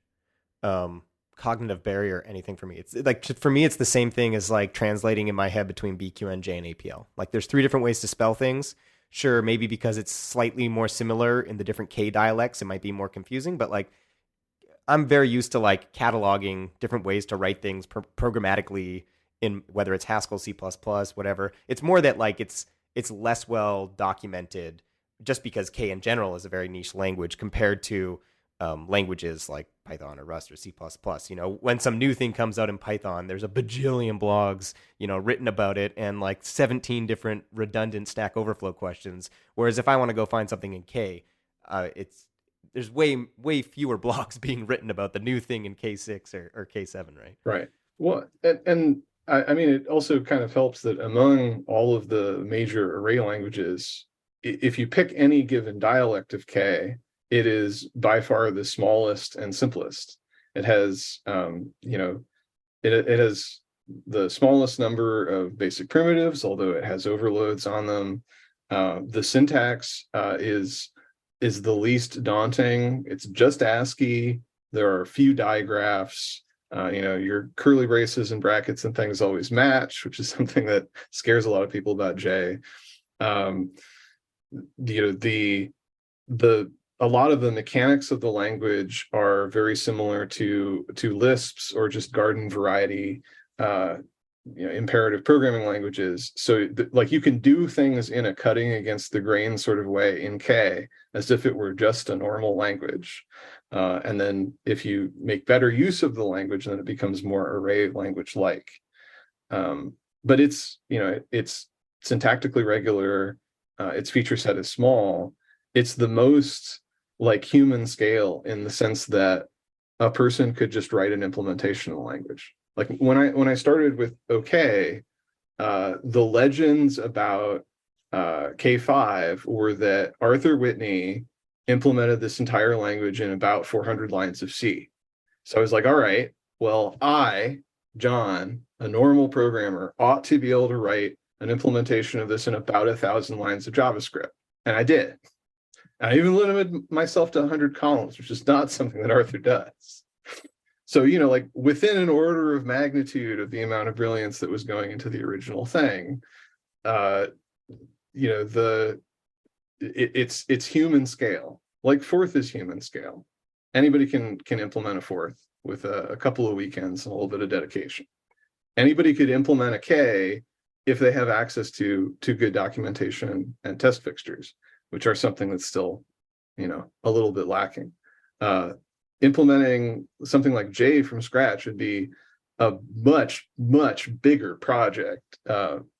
cognitive barrier or anything for me. It's like, for me, it's the same thing as like translating in my head between BQN, J, and APL. Like there's 3 different ways to spell things. Sure, maybe because it's slightly more similar in the different K dialects, it might be more confusing, but like I'm very used to like cataloging different ways to write things programmatically in whether it's Haskell, C++, whatever. It's more that like it's less well documented just because K in general is a very niche language compared to languages like Python or Rust or C++. You know, when some new thing comes out in Python, there's a bajillion blogs, you know, written about it and like 17 different redundant Stack Overflow questions. Whereas if I want to go find something in K, there's way fewer blogs being written about the new thing in K6 or K7, right? Right. Well, and I mean, it also kind of helps that among all of the major array languages, if you pick any given dialect of K, it is by far the smallest and simplest. It has, you know, it has the smallest number of basic primitives, although it has overloads on them. The syntax is the least daunting. It's just ASCII. There are a few digraphs. You know, your curly braces and brackets and things always match, which is something that scares a lot of people about J. You know, a lot of the mechanics of the language are very similar to Lisp's or just garden variety, you know, imperative programming languages. So like you can do things in a cutting against the grain sort of way in K as if it were just a normal language. And then if you make better use of the language, then it becomes more array language like. But it's, you know, it's syntactically regular. Its feature set is small. It's the most like human scale in the sense that a person could just write an implementation of the language. Like when I started with OK, the legends about K5 were that Arthur Whitney implemented this entire language in about 400 lines of C. So I was like, all right, well, I, John, a normal programmer, ought to be able to write an implementation of this in about 1,000 lines of JavaScript. And I did. I even limited myself to 100 columns, which is not something that Arthur does. So, you know, like within an order of magnitude of the amount of brilliance that was going into the original thing, you know, it's human scale. Like Forth is human scale. Anybody can implement a Forth with a couple of weekends and a little bit of dedication. Anybody could implement a K if they have access to good documentation and test fixtures, which are something that's still, you know, a little bit lacking. Implementing something like J from scratch would be a much bigger project,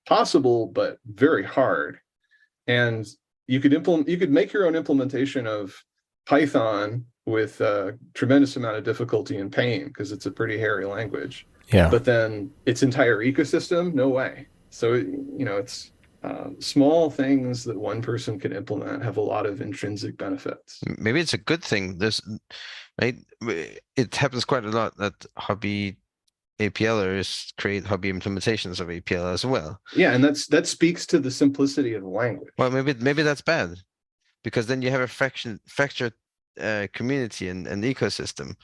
possible but very hard. And you could make your own implementation of Python with a tremendous amount of difficulty and pain because it's a pretty hairy language. Yeah. But then its entire ecosystem, no way. So, you know, it's small things that one person can implement have a lot of intrinsic benefits. Maybe it's a good thing. Right? It happens quite a lot that hobby APLers create hobby implementations of APL as well. Yeah, and that speaks to the simplicity of the language. Well, maybe that's bad, because then you have a fractured community and ecosystem.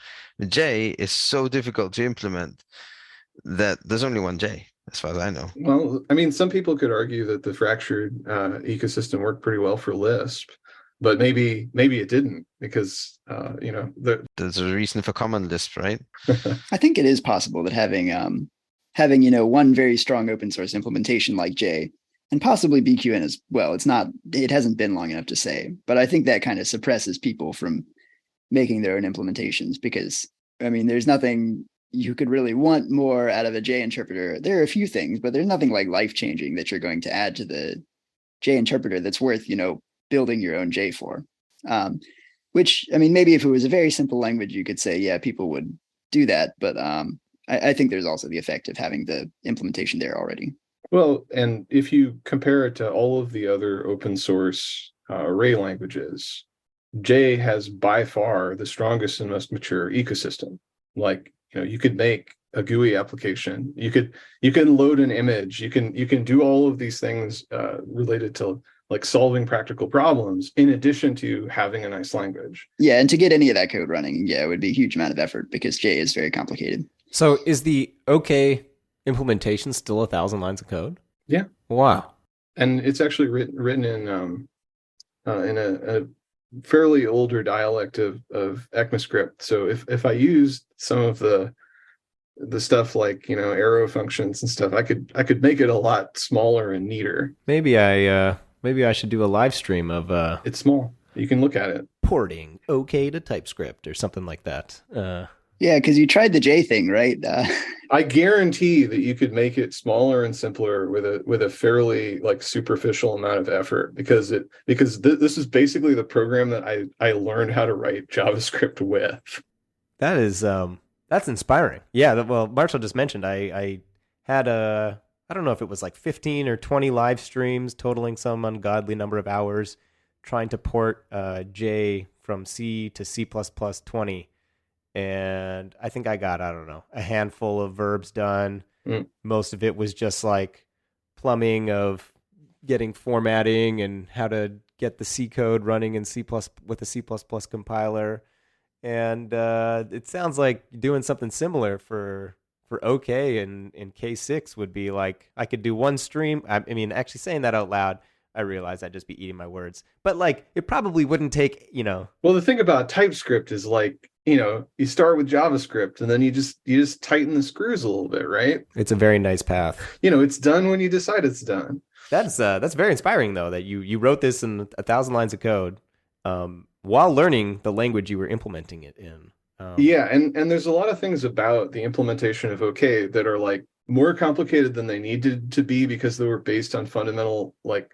J is so difficult to implement that there's only one J, as far as I know. Well, I mean, some people could argue that the fractured ecosystem worked pretty well for Lisp, but maybe it didn't because you know, there's a reason for common Lisp, right? I think it is possible that having you know, one very strong open source implementation like J, and possibly BQN as well. It hasn't been long enough to say, but I think that kind of suppresses people from making their own implementations because, I mean, there's nothing you could really want more out of a J interpreter. There are a few things, but there's nothing like life-changing that you're going to add to the J interpreter that's worth, you know, building your own J for. Which, I mean, maybe if it was a very simple language, you could say, yeah, people would do that. But I think there's also the effect of having the implementation there already. Well, and if you compare it to all of the other open source array languages, J has by far the strongest and most mature ecosystem. Like, you know, you could make a GUI application. You can load an image. You can do all of these things related to like solving practical problems in addition to having a nice language. Yeah, and to get any of that code running, yeah, it would be a huge amount of effort because J is very complicated. So is the OK implementation still 1,000 lines of code? Yeah. Wow. And it's actually written in a fairly older dialect of ECMAScript. So if I used some of the stuff like, you know, arrow functions and stuff, I could make it a lot smaller and neater. Maybe I should do a live stream of It's small. You can look at it. porting OK to TypeScript or something like that. Yeah, because you tried the J thing, right? I guarantee that you could make it smaller and simpler with a fairly like superficial amount of effort, because this is basically the program that I learned how to write JavaScript with. That is that's inspiring. Yeah, well, Marshall just mentioned I had I don't know if it was like 15 or 20 live streams totaling some ungodly number of hours trying to port J from C to C++ 20. And I think I got, I don't know, a handful of verbs done. Most of it was just like plumbing of getting formatting and how to get the C code running in C++ with a C++ compiler. And it sounds like doing something similar for OK and K6 would be like, I could do one stream. I mean, actually saying that out loud, I realize I'd just be eating my words. But like, it probably wouldn't take, you know. Well, the thing about TypeScript is like, you know, you start with JavaScript and then you just tighten the screws a little bit, right? It's a very nice path. You know, it's done when you decide it's done. That's very inspiring though, that you wrote this in 1,000 lines of code while learning the language you were implementing it in. Yeah, and there's a lot of things about the implementation of OK that are like more complicated than they needed to be, because they were based on fundamental like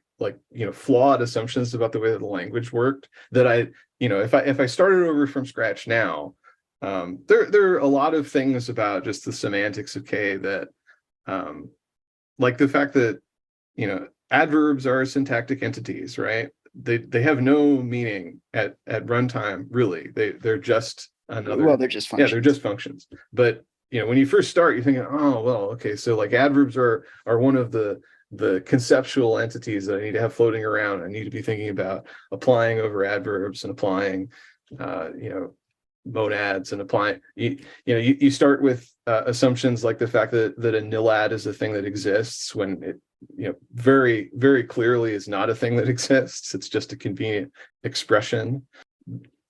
you know, flawed assumptions about the way that the language worked, that I, you know, if I started over from scratch now, there are a lot of things about just the semantics of K that like the fact that, you know, adverbs are syntactic entities, right? They have no meaning at runtime, really. They're just another, well, they're just functions. Yeah, they're just functions. But you know, when you first start, you're thinking, oh well, okay, so like adverbs are one of the conceptual entities that I need to have floating around. I need to be thinking about applying over adverbs and applying you know, monads and applying, you start with assumptions like the fact that a nilad is a thing that exists, when it, you know, very, very clearly is not a thing that exists. It's just a convenient expression.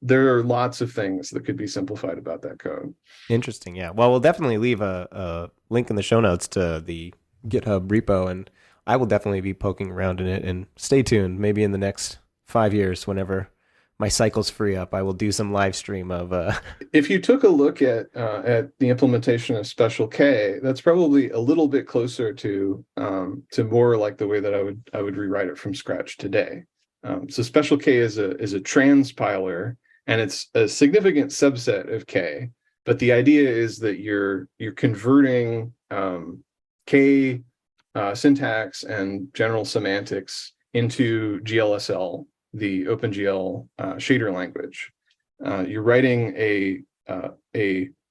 There are lots of things that could be simplified about that code. Interesting. Yeah. Well, we'll definitely leave a link in the show notes to the GitHub repo, and I will definitely be poking around in it. And stay tuned. Maybe in the next 5 years, whenever my cycles free up, I will do some live stream of. If you took a look at the implementation of Special K, that's probably a little bit closer to more like the way that I would rewrite it from scratch today. So Special K is a transpiler, and it's a significant subset of K. But the idea is that you're converting K syntax and general semantics into GLSL, the OpenGL shader language. You're writing a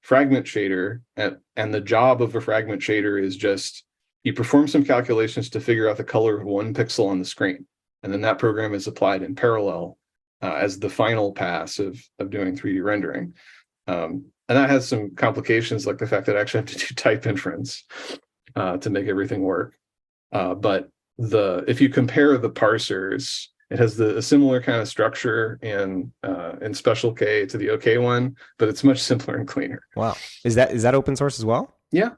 fragment shader, and the job of a fragment shader is just you perform some calculations to figure out the color of one pixel on the screen, and then that program is applied in parallel as the final pass of doing 3D rendering. And that has some complications, like the fact that I actually have to do type inference to make everything work. But if you compare the parsers, it has a similar kind of structure in Special K to the OK one, but it's much simpler and cleaner. Wow, is that open source as well? Yeah,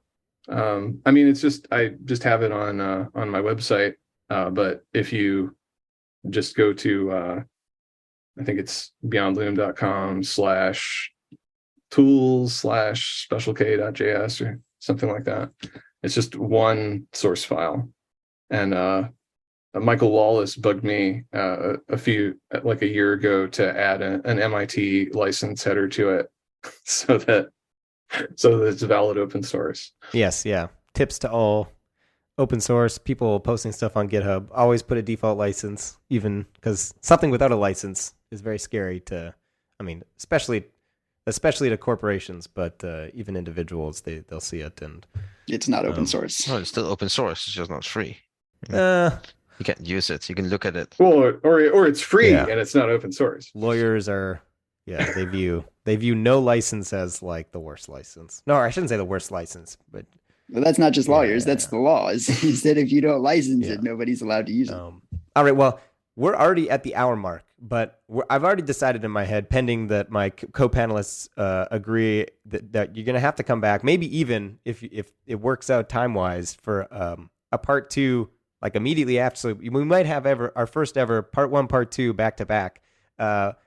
I mean, I just have it on my website. But if you just go to I think it's beyondloom.com/tools/specialk.js or something like that. It's just one source file. And Michael Wallace bugged me a year ago to add an MIT license header to it so that it's valid open source. Yes, yeah. Tips to all open source people posting stuff on GitHub. Always put a default license, even because something without a license is very scary to, I mean, especially to corporations, but even individuals, they'll see it, and it's not open source. No, it's still open source. It's just not free. You can't use it. You can look at it. Well, or it's free and it's not open source. Lawyers are, they view no license as like the worst license. No, I shouldn't say the worst license, but. Well, that's not just lawyers. That's the law. Is that if you don't license it, nobody's allowed to use it. All right. Well, we're already at the hour mark. but I've already decided in my head, pending that my co-panelists agree that you're going to have to come back, maybe even if it works out time-wise, for a part 2, like immediately after. So we might have our first ever part 1, part 2 back-to-back. But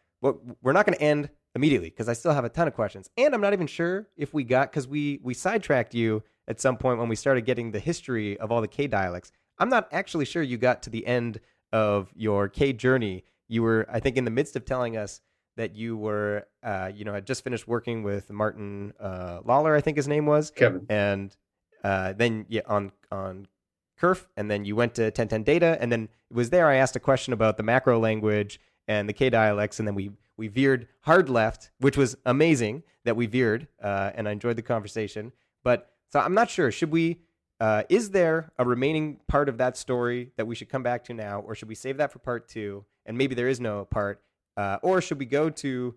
we're not going to end immediately because I still have a ton of questions. And I'm not even sure if we got, because we sidetracked you at some point when we started getting the history of all the K dialects. I'm not actually sure you got to the end of your K journey. You were, I think, in the midst of telling us that you were, had just finished working with Martin Lawler, I think his name was. Kevin. And then on Kerf, and then you went to 1010 Data, and then it was there I asked a question about the macro language and the K dialects, and then we veered hard left, which was amazing that we veered, and I enjoyed the conversation. But so I'm not sure, should we, is there a remaining part of that story that we should come back to now, or should we save that for part 2? And maybe there is no part, or should we go to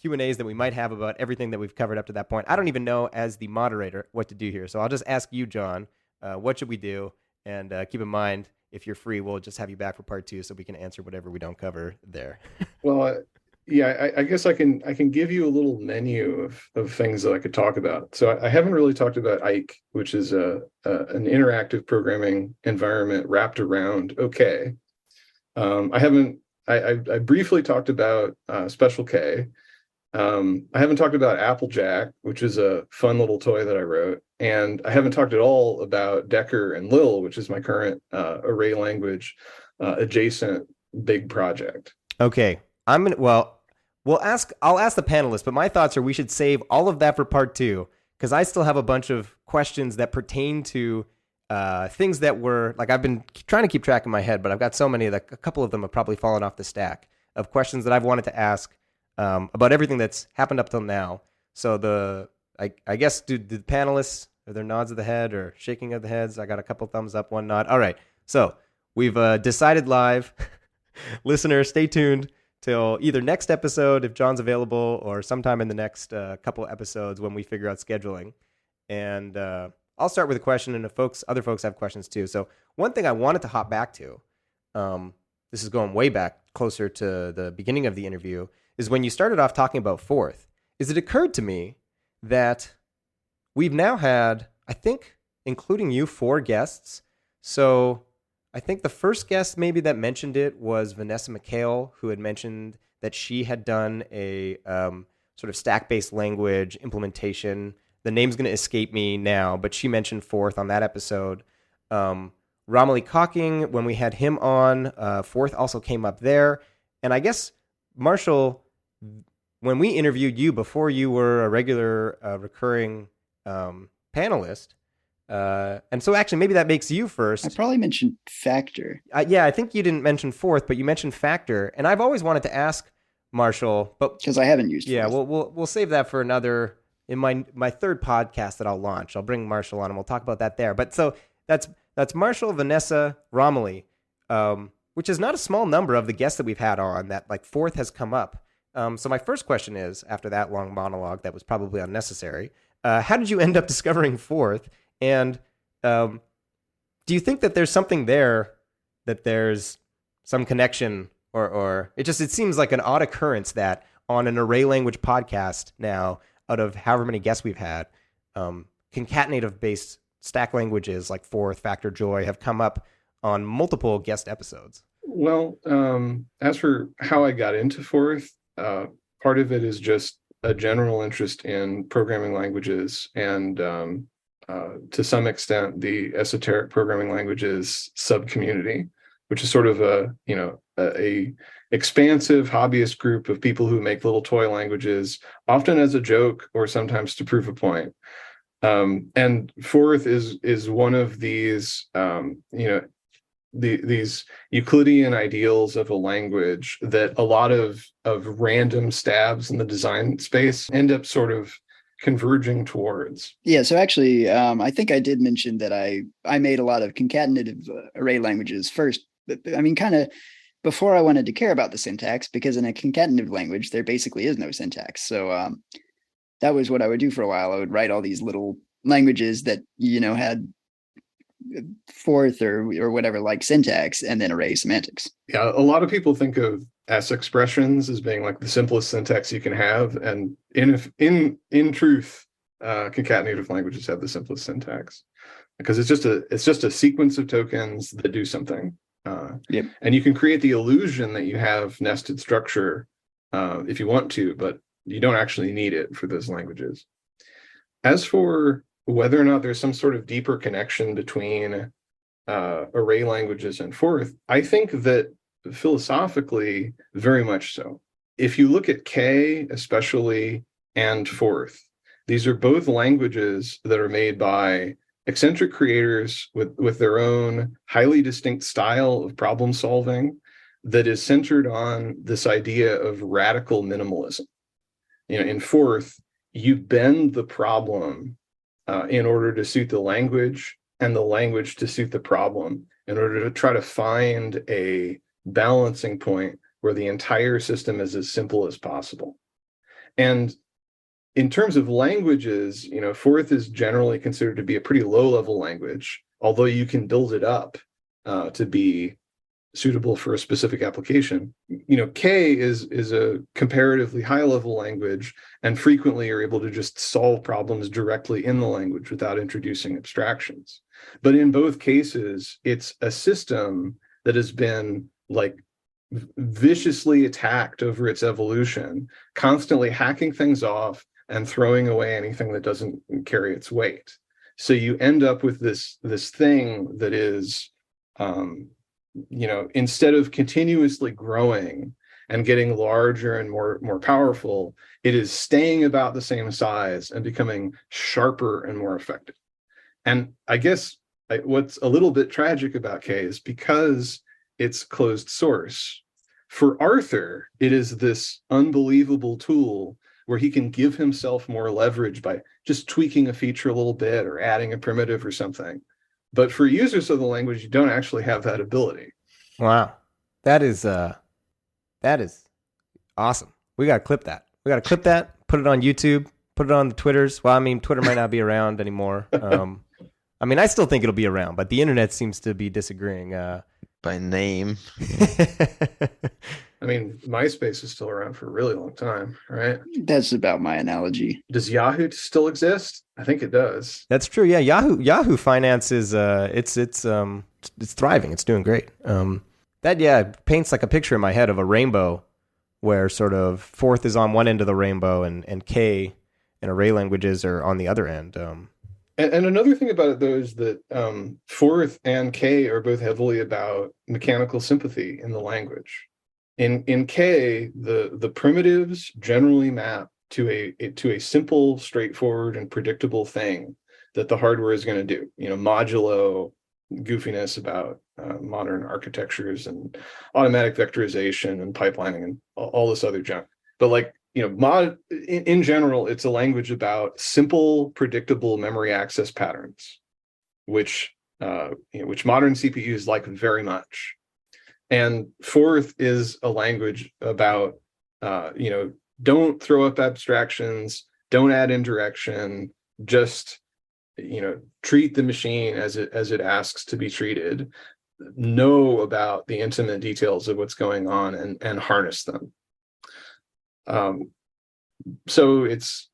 Q&As that we might have about everything that we've covered up to that point? I don't even know, as the moderator, what to do here. So I'll just ask you, John, what should we do? And keep in mind, if you're free, we'll just have you back for part 2 so we can answer whatever we don't cover there. Well, yeah, I guess I can give you a little menu of things that I could talk about. So I haven't really talked about Ike, which is an interactive programming environment wrapped around OK. I briefly talked about Special K. I haven't talked about Applejack, which is a fun little toy that I wrote. And I haven't talked at all about Decker and Lil, which is my current array language adjacent big project. Okay. I'll ask the panelists, but my thoughts are we should save all of that for part 2, because I still have a bunch of questions that pertain to things that were, like, I've been trying to keep track in my head, but I've got so many that a couple of them have probably fallen off the stack of questions that I've wanted to ask about everything that's happened up till now. So I guess, do the panelists, are there nods of the head or shaking of the heads? I got a couple thumbs up, one nod. All right. So we've decided live. Listeners, stay tuned till either next episode, if John's available, or sometime in the next couple episodes when we figure out scheduling. And I'll start with a question, and if other folks have questions too. So one thing I wanted to hop back to, this is going way back, closer to the beginning of the interview, is when you started off talking about Forth, is it occurred to me that we've now had, I think, including you, 4 guests. So I think the first guest maybe that mentioned it was Vanessa McHale, who had mentioned that she had done a sort of stack-based language implementation. The name's going to escape me now, but she mentioned Forth on that episode. Romilly Cocking, when we had him on, Forth also came up there. And I guess, Marshall, when we interviewed you before you were a regular recurring panelist, and so actually maybe that makes you first. I probably mentioned Factor. Yeah, I think you didn't mention Forth, but you mentioned Factor. And I've always wanted to ask Marshall, but because I haven't used Forth. Forth. We'll save that for another, in my third podcast that I'll launch. I'll bring Marshall on and we'll talk about that there. But so that's Marshall, Vanessa, Romilly, which is not a small number of the guests that we've had on that, like, Forth has come up. So my first question is, after that long monologue that was probably unnecessary, how did you end up discovering Forth? And do you think that there's something there, that there's some connection, or it seems like an odd occurrence that on an array language podcast now, out of however many guests we've had, concatenative-based stack languages like Forth, Factor, Joy have come up on multiple guest episodes? Well, as for how I got into Forth, part of it is just a general interest in programming languages and to some extent the esoteric programming languages subcommunity, which is sort of a expansive hobbyist group of people who make little toy languages, often as a joke or sometimes to prove a point. And Forth is one of these, these Euclidean ideals of a language that a lot of random stabs in the design space end up sort of converging towards. Yeah, so actually, I think I did mention that I made a lot of concatenative array languages first, but I mean, kind of before I wanted to care about the syntax, because in a concatenative language, there basically is no syntax. So that was what I would do for a while. I would write all these little languages that, had Forth or whatever like syntax, and then array semantics. Yeah, a lot of people think of S expressions as being like the simplest syntax you can have, and in truth, concatenative languages have the simplest syntax because it's just a sequence of tokens that do something. Yep. And you can create the illusion that you have nested structure if you want to, but you don't actually need it for those languages. As for whether or not there's some sort of deeper connection between array languages and Forth, I think that philosophically, very much so. If you look at K, especially, and Forth, these are both languages that are made by eccentric creators with their own highly distinct style of problem solving that is centered on this idea of radical minimalism. In Forth, you bend the problem in order to suit the language, and the language to suit the problem, in order to try to find a balancing point where the entire system is as simple as possible. And in terms of languages, Forth is generally considered to be a pretty low-level language, although you can build it up to be suitable for a specific application. K is a comparatively high-level language, and frequently you're able to just solve problems directly in the language without introducing abstractions. But in both cases, it's a system that has been viciously attacked over its evolution, constantly hacking things off and throwing away anything that doesn't carry its weight. So you end up with this thing that is, instead of continuously growing and getting larger and more powerful, it is staying about the same size and becoming sharper and more effective. And I guess what's a little bit tragic about K is because it's closed source. For Arthur, it is this unbelievable tool where he can give himself more leverage by just tweaking a feature a little bit or adding a primitive or something. But for users of the language, you don't actually have that ability. Wow. That is awesome. We got to clip that. Put it on YouTube, put it on the Twitters. Well, I mean, Twitter might not be around anymore. I still think it'll be around, but the internet seems to be disagreeing. By name. MySpace is still around for a really long time, right? That's about my analogy. Does Yahoo still exist? I think it does. That's true. Yeah, Yahoo Finance is it's thriving. It's doing great. That paints like a picture in my head of a rainbow, where sort of Forth is on one end of the rainbow and K and array languages are on the other end. And another thing about it, though, is that Forth and K are both heavily about mechanical sympathy in the language. In K, the primitives generally map to a simple, straightforward, and predictable thing that the hardware is going to do. Modulo goofiness about modern architectures and automatic vectorization and pipelining and all this other junk. But in general, it's a language about simple, predictable memory access patterns, which modern CPUs like very much. And Forth is a language about, don't throw up abstractions, don't add indirection, just, treat the machine as it asks to be treated, know about the intimate details of what's going on and harness them. So it's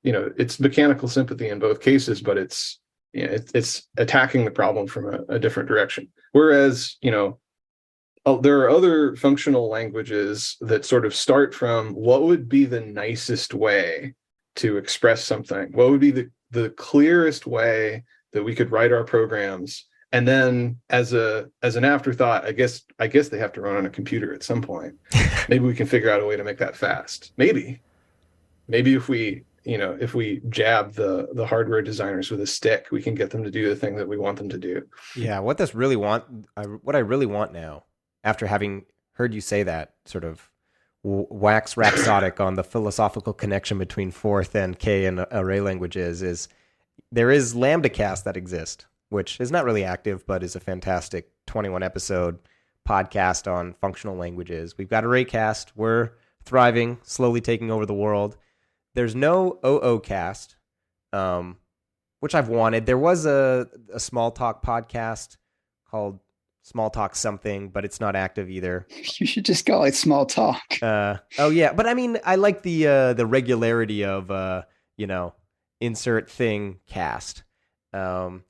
mechanical sympathy in both cases, but it's attacking the problem from a different direction. Whereas, there are other functional languages that sort of start from what would be the nicest way to express something, what would be the clearest way that we could write our programs. And then as an afterthought, I guess they have to run on a computer at some point. Maybe we can figure out a way to make that fast. Maybe if we jab the hardware designers with a stick, we can get them to do the thing that we want them to do. Yeah, what I really want now, after having heard you say that, sort of wax rhapsodic on the philosophical connection between Forth and K and array languages, is there is LambdaCast that exists, which is not really active, but is a fantastic 21 episode podcast on functional languages. We've got ArrayCast. We're thriving, slowly taking over the world. There's no OOcast, which I've wanted. There was a small talk podcast called small talk something, but it's not active either. You should just call it small talk. Oh yeah, but I mean, I like the regularity of insert thing cast,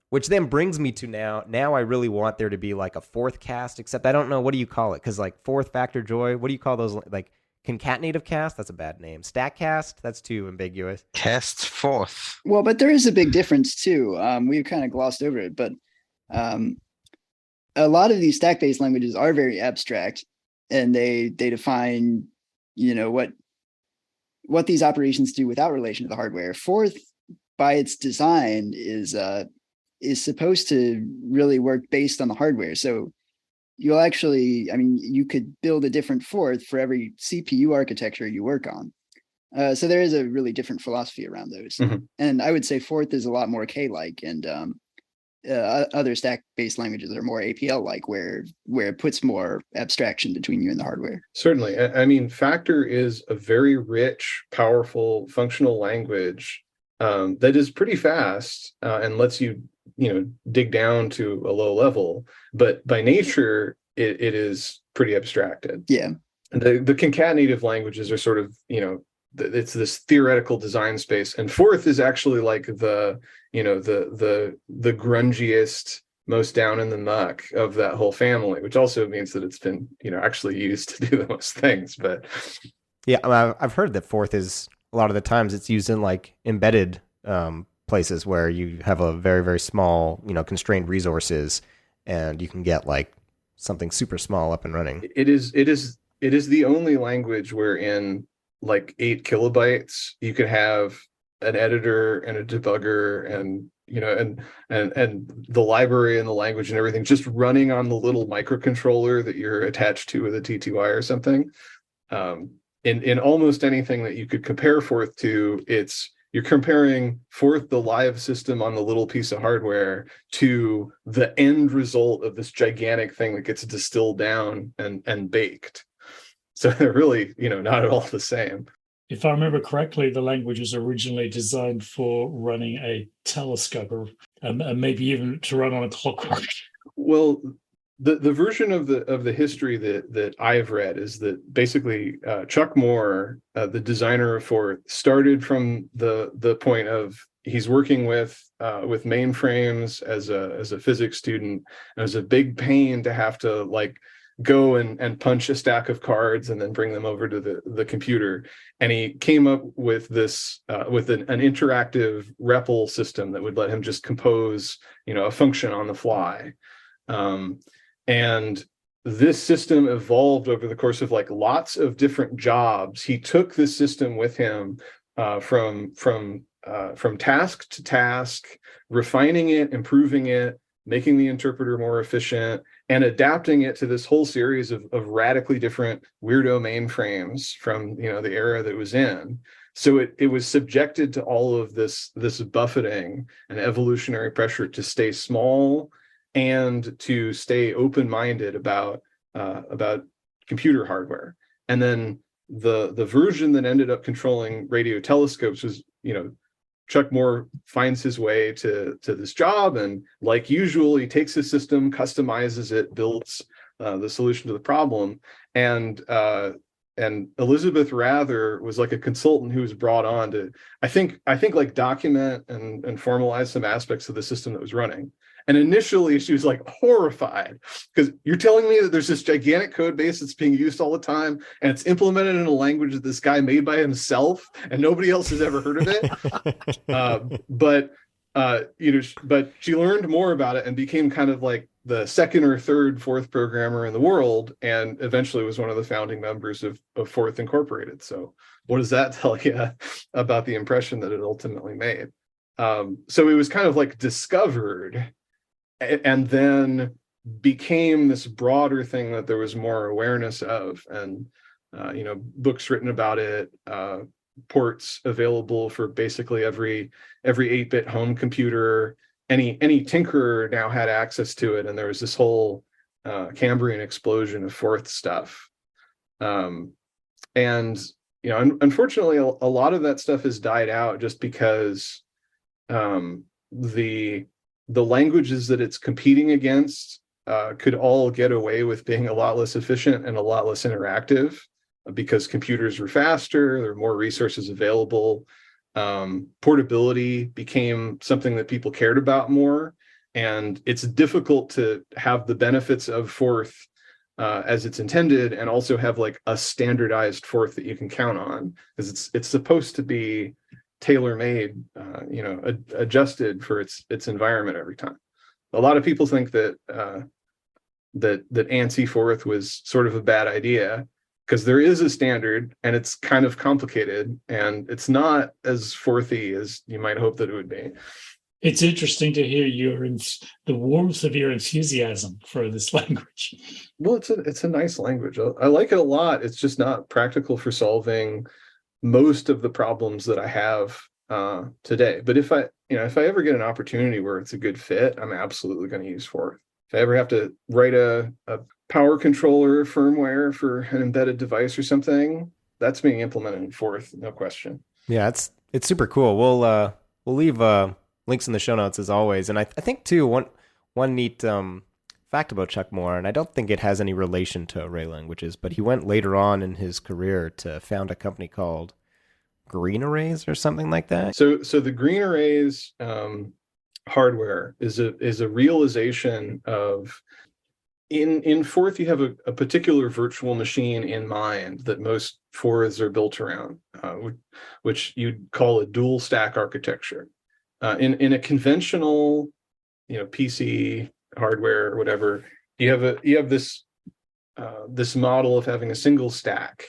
which then brings me to now. Now I really want there to be like a fourth cast, except I don't know, what do you call it? Because like fourth factor joy, what do you call those? Like concatenative cast? That's a bad name. Stack cast? That's too ambiguous. Cast forth. Well, but there is a big difference too. We've kind of glossed over it, but a lot of these stack-based languages are very abstract, and they define, what these operations do without relation to the hardware. Forth, by its design, is supposed to really work based on the hardware. So you'll actually, you could build a different forth for every CPU architecture you work on. So there is a really different philosophy around those. Mhm. And I would say forth is a lot more K-like, and other stack-based languages are more APL-like, where it puts more abstraction between you and the hardware. Certainly. I mean, Factor is a very rich, powerful, functional language that is pretty fast and lets you, dig down to a low level. But by nature, it is pretty abstracted. Yeah. And the concatenative languages are sort of, it's this theoretical design space, and Forth is actually like the grungiest, most down in the muck of that whole family, which also means that it's been actually used to do the most things. But yeah, I've heard that Forth is, a lot of the times it's used in like embedded places where you have a very, very small, constrained resources, and you can get like something super small up and running. it is the only language wherein like 8 kilobytes you could have an editor and a debugger and and the library and the language and everything just running on the little microcontroller that you're attached to with a TTY or something. In almost anything that you could compare Forth to, you're comparing Forth, the live system on the little piece of hardware, to the end result of this gigantic thing that gets distilled down and baked. So they're really, not at all the same. If I remember correctly, the language was originally designed for running a telescope, and maybe even to run on a clockwork. Well, the version of the history that I've read is that basically Chuck Moore, the designer of Forth, started from the point of he's working with mainframes as a physics student. And it was a big pain to have to like go and punch a stack of cards and then bring them over to the computer. And he came up with this with an interactive REPL system that would let him just compose a function on the fly. And this system evolved over the course of like lots of different jobs. He took this system with him from task to task, refining it, improving it, making the interpreter more efficient, and adapting it to this whole series of radically different weirdo mainframes from the era that it was in. So it was subjected to all of this buffeting and evolutionary pressure to stay small and to stay open-minded about computer hardware. And then the version that ended up controlling radio telescopes was, Chuck Moore finds his way to this job, and like usual, he takes his system, customizes it, builds the solution to the problem. And Elizabeth Rather was like a consultant who was brought on to, I think like document and formalize some aspects of the system that was running. And initially she was like horrified, because you're telling me that there's this gigantic code base that's being used all the time, and it's implemented in a language that this guy made by himself and nobody else has ever heard of it. But she learned more about it and became kind of like the second or third Forth programmer in the world, and eventually was one of the founding members of Forth Incorporated. So what does that tell you about the impression that it ultimately made? So it was kind of like discovered and then became this broader thing that there was more awareness of, and books written about it, ports available for basically every 8-bit home computer. Any tinkerer now had access to it, and there was this whole Cambrian explosion of Forth stuff. And unfortunately, a lot of that stuff has died out just because the languages that it's competing against could all get away with being a lot less efficient and a lot less interactive because computers were faster, there were more resources available. Portability became something that people cared about more, and it's difficult to have the benefits of Forth as it's intended and also have like a standardized Forth that you can count on, because it's supposed to be tailor-made, adjusted for its environment every time. A lot of people think that that ANSI Forth was sort of a bad idea because there is a standard and it's kind of complicated and it's not as Forthy as you might hope that it would be. It's interesting to hear the warmth of your enthusiasm for this language. Well, it's a nice language. I like it a lot. It's just not practical for solving most of the problems that I have today. But if I ever get an opportunity where it's a good fit, I'm absolutely going to use Forth. If I ever have to write a power controller firmware for an embedded device or something, that's being implemented in Forth, no question. Yeah, it's super cool. We'll leave links in the show notes as always. And I think too, one neat fact about Chuck Moore, and I don't think it has any relation to array languages, but he went later on in his career to found a company called Green Arrays or something like that. So the Green Arrays hardware is a realization of in Forth you have a particular virtual machine in mind that most Forths are built around, which you'd call a dual stack architecture. In a conventional, PC hardware or whatever, you have this model of having a single stack.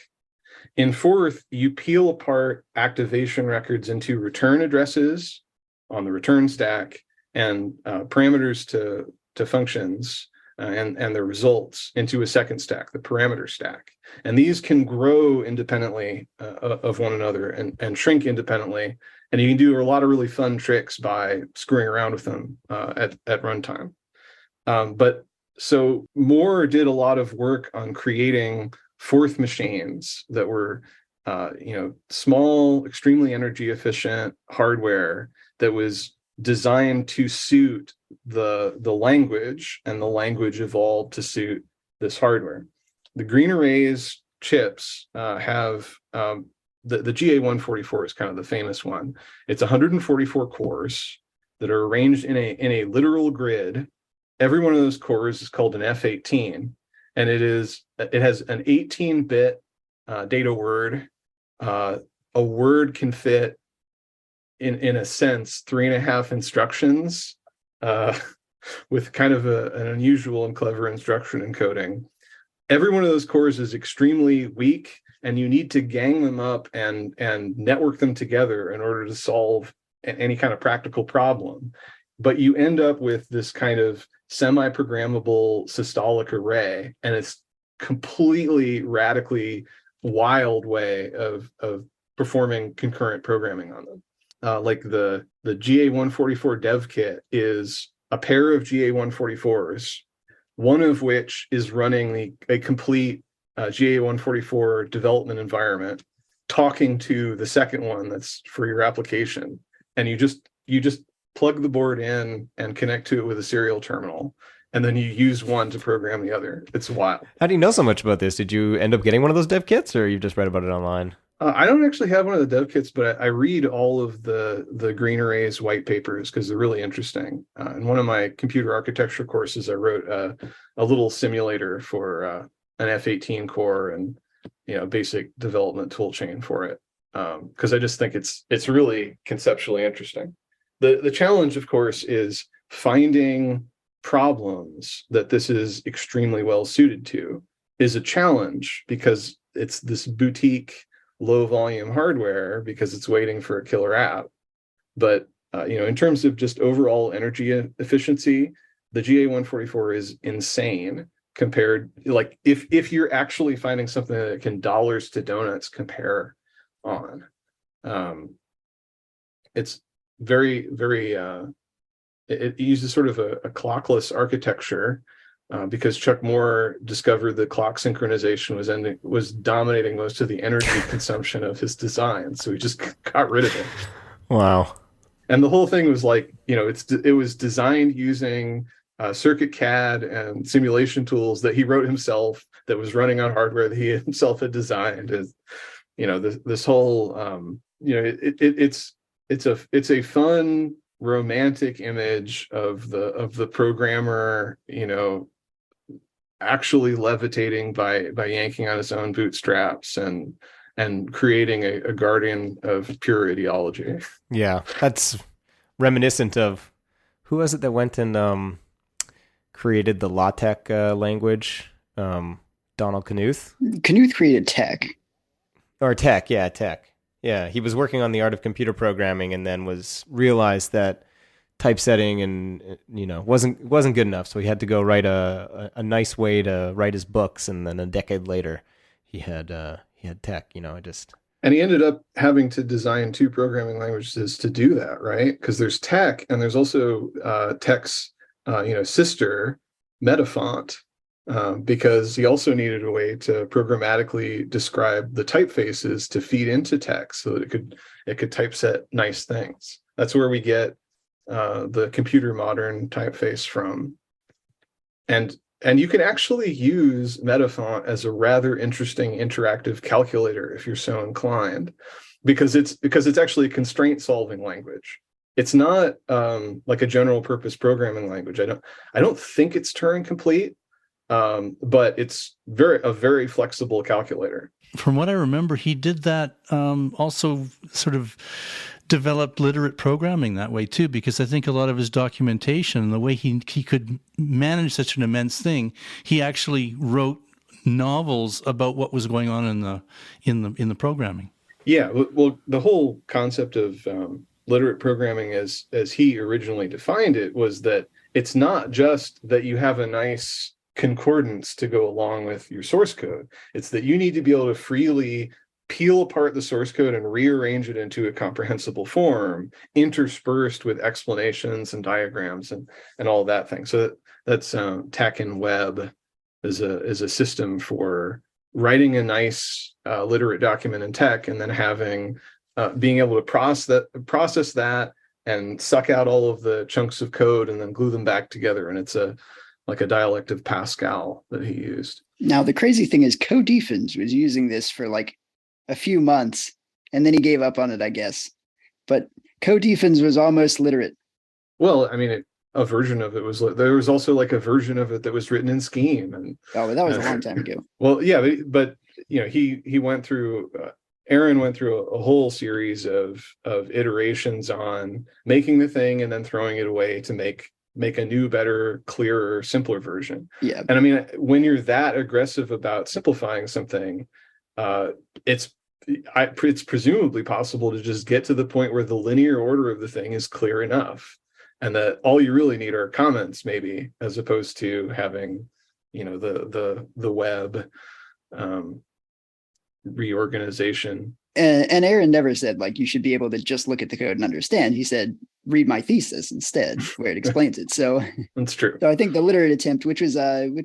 In Forth, you peel apart activation records into return addresses on the return stack and parameters to functions and their results into a second stack, the parameter stack. And these can grow independently of one another and shrink independently. And you can do a lot of really fun tricks by screwing around with them at runtime. But so Moore did a lot of work on creating Forth machines that were, small, extremely energy efficient hardware that was designed to suit the language, and the language evolved to suit this hardware. The Green Arrays chips have the GA144 is kind of the famous one. It's 144 cores that are arranged in a literal grid. Every one of those cores is called an F18, and it has an 18-bit data word. A word can fit in a sense 3.5 instructions with kind of an unusual and clever instruction encoding. Every one of those cores is extremely weak, and you need to gang them up and network them together in order to solve any kind of practical problem. But you end up with this kind of semi-programmable systolic array, and it's completely radically wild way of performing concurrent programming on them. Like the GA144 dev kit is a pair of GA144s, one of which is running a complete GA144 development environment, talking to the second one that's for your application. And you just plug the board in and connect to it with a serial terminal, and then you use one to program the other. It's wild. How do you know so much about this? Did you end up getting one of those dev kits, or you just read about it online? I don't actually have one of the dev kits, but I read all of the Green Arrays white papers because they're really interesting. In one of my computer architecture courses, I wrote a little simulator for an F18 core and basic development tool chain for it, because I just think it's really conceptually interesting. The challenge, of course, is finding problems that this is extremely well suited to is a challenge, because it's this boutique low volume hardware because it's waiting for a killer app. But in terms of just overall energy efficiency, the GA144 is insane compared, like if you're actually finding something that can dollars to donuts compare on. It's very, very it uses sort of a clockless architecture, because Chuck Moore discovered that clock synchronization was dominating most of the energy consumption of his design, so he just got rid of it. Wow. And the whole thing was like, it was designed using circuit CAD and simulation tools that he wrote himself, that was running on hardware that he himself had designed. Is, this whole it's a fun romantic image of the programmer, actually levitating by yanking on his own bootstraps and creating a guardian of pure ideology. Yeah, that's reminiscent of, who was it that went and created the LaTeX language? Donald Knuth? Knuth created tech. Or tech, yeah, tech. Yeah, he was working on the art of computer programming, and then realized that typesetting and wasn't good enough, so he had to go write a nice way to write his books, and then a decade later he had tech. And he ended up having to design 2 programming languages to do that, right? Because there's tech, and there's also tech's sister, Metafont, because he also needed a way to programmatically describe the typefaces to feed into text so that it could typeset nice things. That's where we get the computer modern typeface from. And you can actually use Metafont as a rather interesting interactive calculator if you're so inclined, because it's actually a constraint solving language. It's not like a general purpose programming language. I don't think it's Turing complete, but it's a very flexible calculator. From what I remember, he did that also sort of developed literate programming that way too, because I think a lot of his documentation, the way he could manage such an immense thing, he actually wrote novels about what was going on in the programming. Yeah, well, the whole concept of literate programming, as he originally defined it, was that it's not just that you have a nice concordance to go along with your source code. It's that you need to be able to freely peel apart the source code and rearrange it into a comprehensible form, interspersed with explanations and diagrams and all that thing. So that's Tacken Web is a system for writing a nice literate document in tech, and then having being able to process that and suck out all of the chunks of code and then glue them back together. And it's like a dialect of Pascal that he used. Now, the crazy thing is Codefins was using this for like a few months, and then he gave up on it, I guess. But Codefins was almost literate. Well, I mean, a version of it was. There was also like a version of it that was written in Scheme, and but that was a long time ago. Well, yeah, but he went through. Aaron went through a whole series of iterations on making the thing and then throwing it away to make a new, better, clearer, simpler version. Yeah. And I mean, when you're that aggressive about simplifying something, it's presumably possible to just get to the point where the linear order of the thing is clear enough, and that all you really need are comments, maybe, as opposed to having, the web reorganization. And Aaron never said like you should be able to just look at the code and understand. He said, read my thesis instead, where it explains it. So that's true. So I think the literate attempt, which was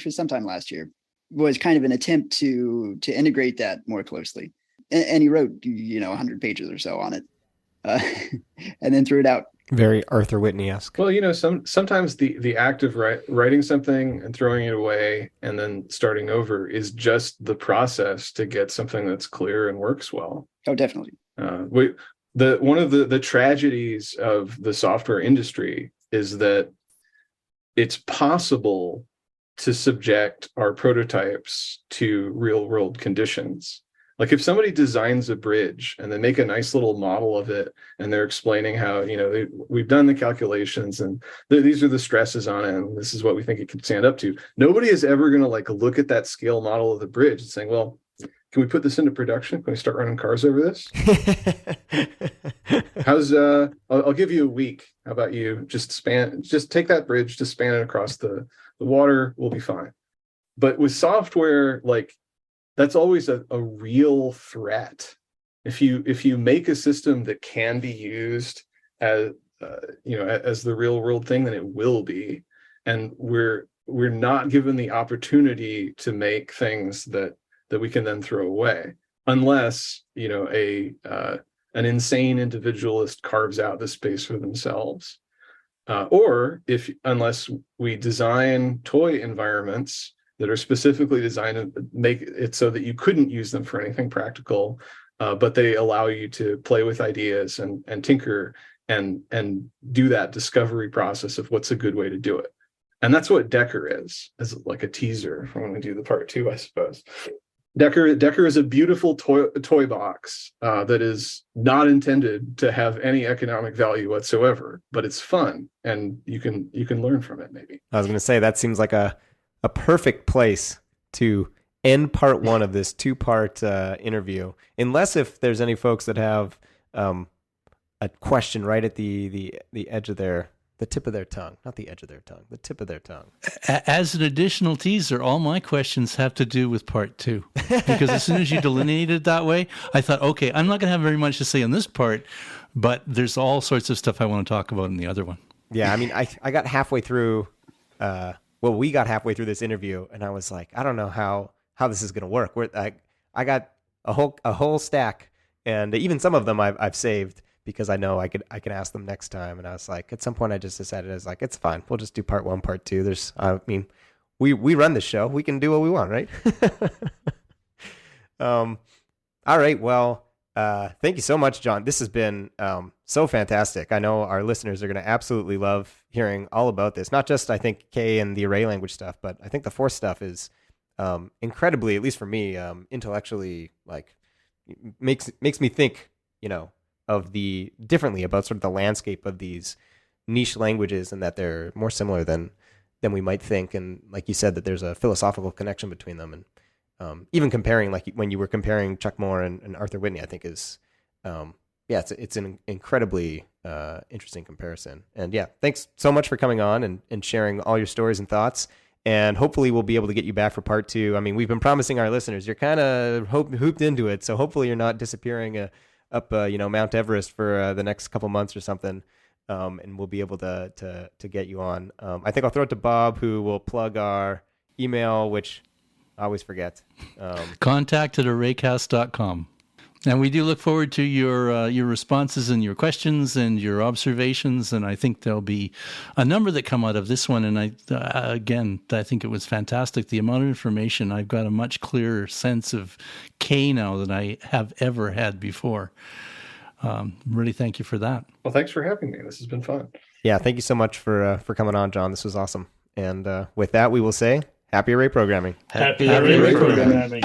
sometime last year, was kind of an attempt to integrate that more closely. And he wrote 100 pages or so on it, and then threw it out. Very Arthur Whitney-esque. Well, sometimes the act of writing something and throwing it away and then starting over is just the process to get something that's clear and works well. Oh, definitely. One of the tragedies of the software industry is that it's possible to subject our prototypes to real world conditions. Like if somebody designs a bridge and they make a nice little model of it, and they're explaining how, we've done the calculations and these are the stresses on it, and this is what we think it can stand up to. Nobody is ever going to look at that scale model of the bridge and saying, well, can we put this into production? Can we start running cars over this? I'll give you a week. How about you just take that bridge, just span it across the water, we'll be fine. But with software, that's always a real threat. If you make a system that can be used as as the real world thing, then it will be. And we're not given the opportunity to make things that we can then throw away, unless an insane individualist carves out the space for themselves. Or unless we design toy environments that are specifically designed to make it so that you couldn't use them for anything practical, but they allow you to play with ideas and tinker and do that discovery process of what's a good way to do it. And that's what Decker is, as like a teaser for when we do the part 2, I suppose. Decker is a beautiful toy box that is not intended to have any economic value whatsoever, but it's fun and you can learn from it. Maybe I was going to say that seems like a perfect place to end part 1 of this 2-part interview, unless if there's any folks that have a question right at the edge of the tip of their tongue, not the edge of their tongue, the tip of their tongue. As an additional teaser, all my questions have to do with part 2, because as soon as you delineated it that way, I thought, okay, I'm not going to have very much to say on this part, but there's all sorts of stuff I want to talk about in the other one. Yeah, I mean, I got halfway through, we got halfway through this interview, and I was like, I don't know how this is going to work. I got a whole stack, and even some of them I've saved, because I know I can ask them next time. And I was like, at some point I just decided, I was like, it's fine. We'll just do part 1, part 2. We run this show. We can do what we want, right? All right. Well, thank you so much, John. This has been so fantastic. I know our listeners are going to absolutely love hearing all about this. Not just, I think, K and the array language stuff, but I think the force stuff is incredibly, at least for me, intellectually, like, makes me think, differently about sort of the landscape of these niche languages, and that they're more similar than we might think. And like you said, that there's a philosophical connection between them. And even comparing, like when you were comparing Chuck Moore and Arthur Whitney, I think is, it's an incredibly interesting comparison. And yeah, thanks so much for coming on and sharing all your stories and thoughts. And hopefully we'll be able to get you back for part 2. I mean, we've been promising our listeners, you're kind of hooped into it. So hopefully you're not disappearing up Mount Everest for the next couple months or something, and we'll be able to get you on. I think I'll throw it to Bob, who will plug our email, which I always forget. contact@arraycast.com. And we do look forward to your responses and your questions and your observations. And I think there'll be a number that come out of this one. And I think it was fantastic. The amount of information, I've got a much clearer sense of K now than I have ever had before. Really, thank you for that. Well, thanks for having me. This has been fun. Yeah, thank you so much for coming on, John. This was awesome. And with that, we will say, happy array programming. Happy array programming.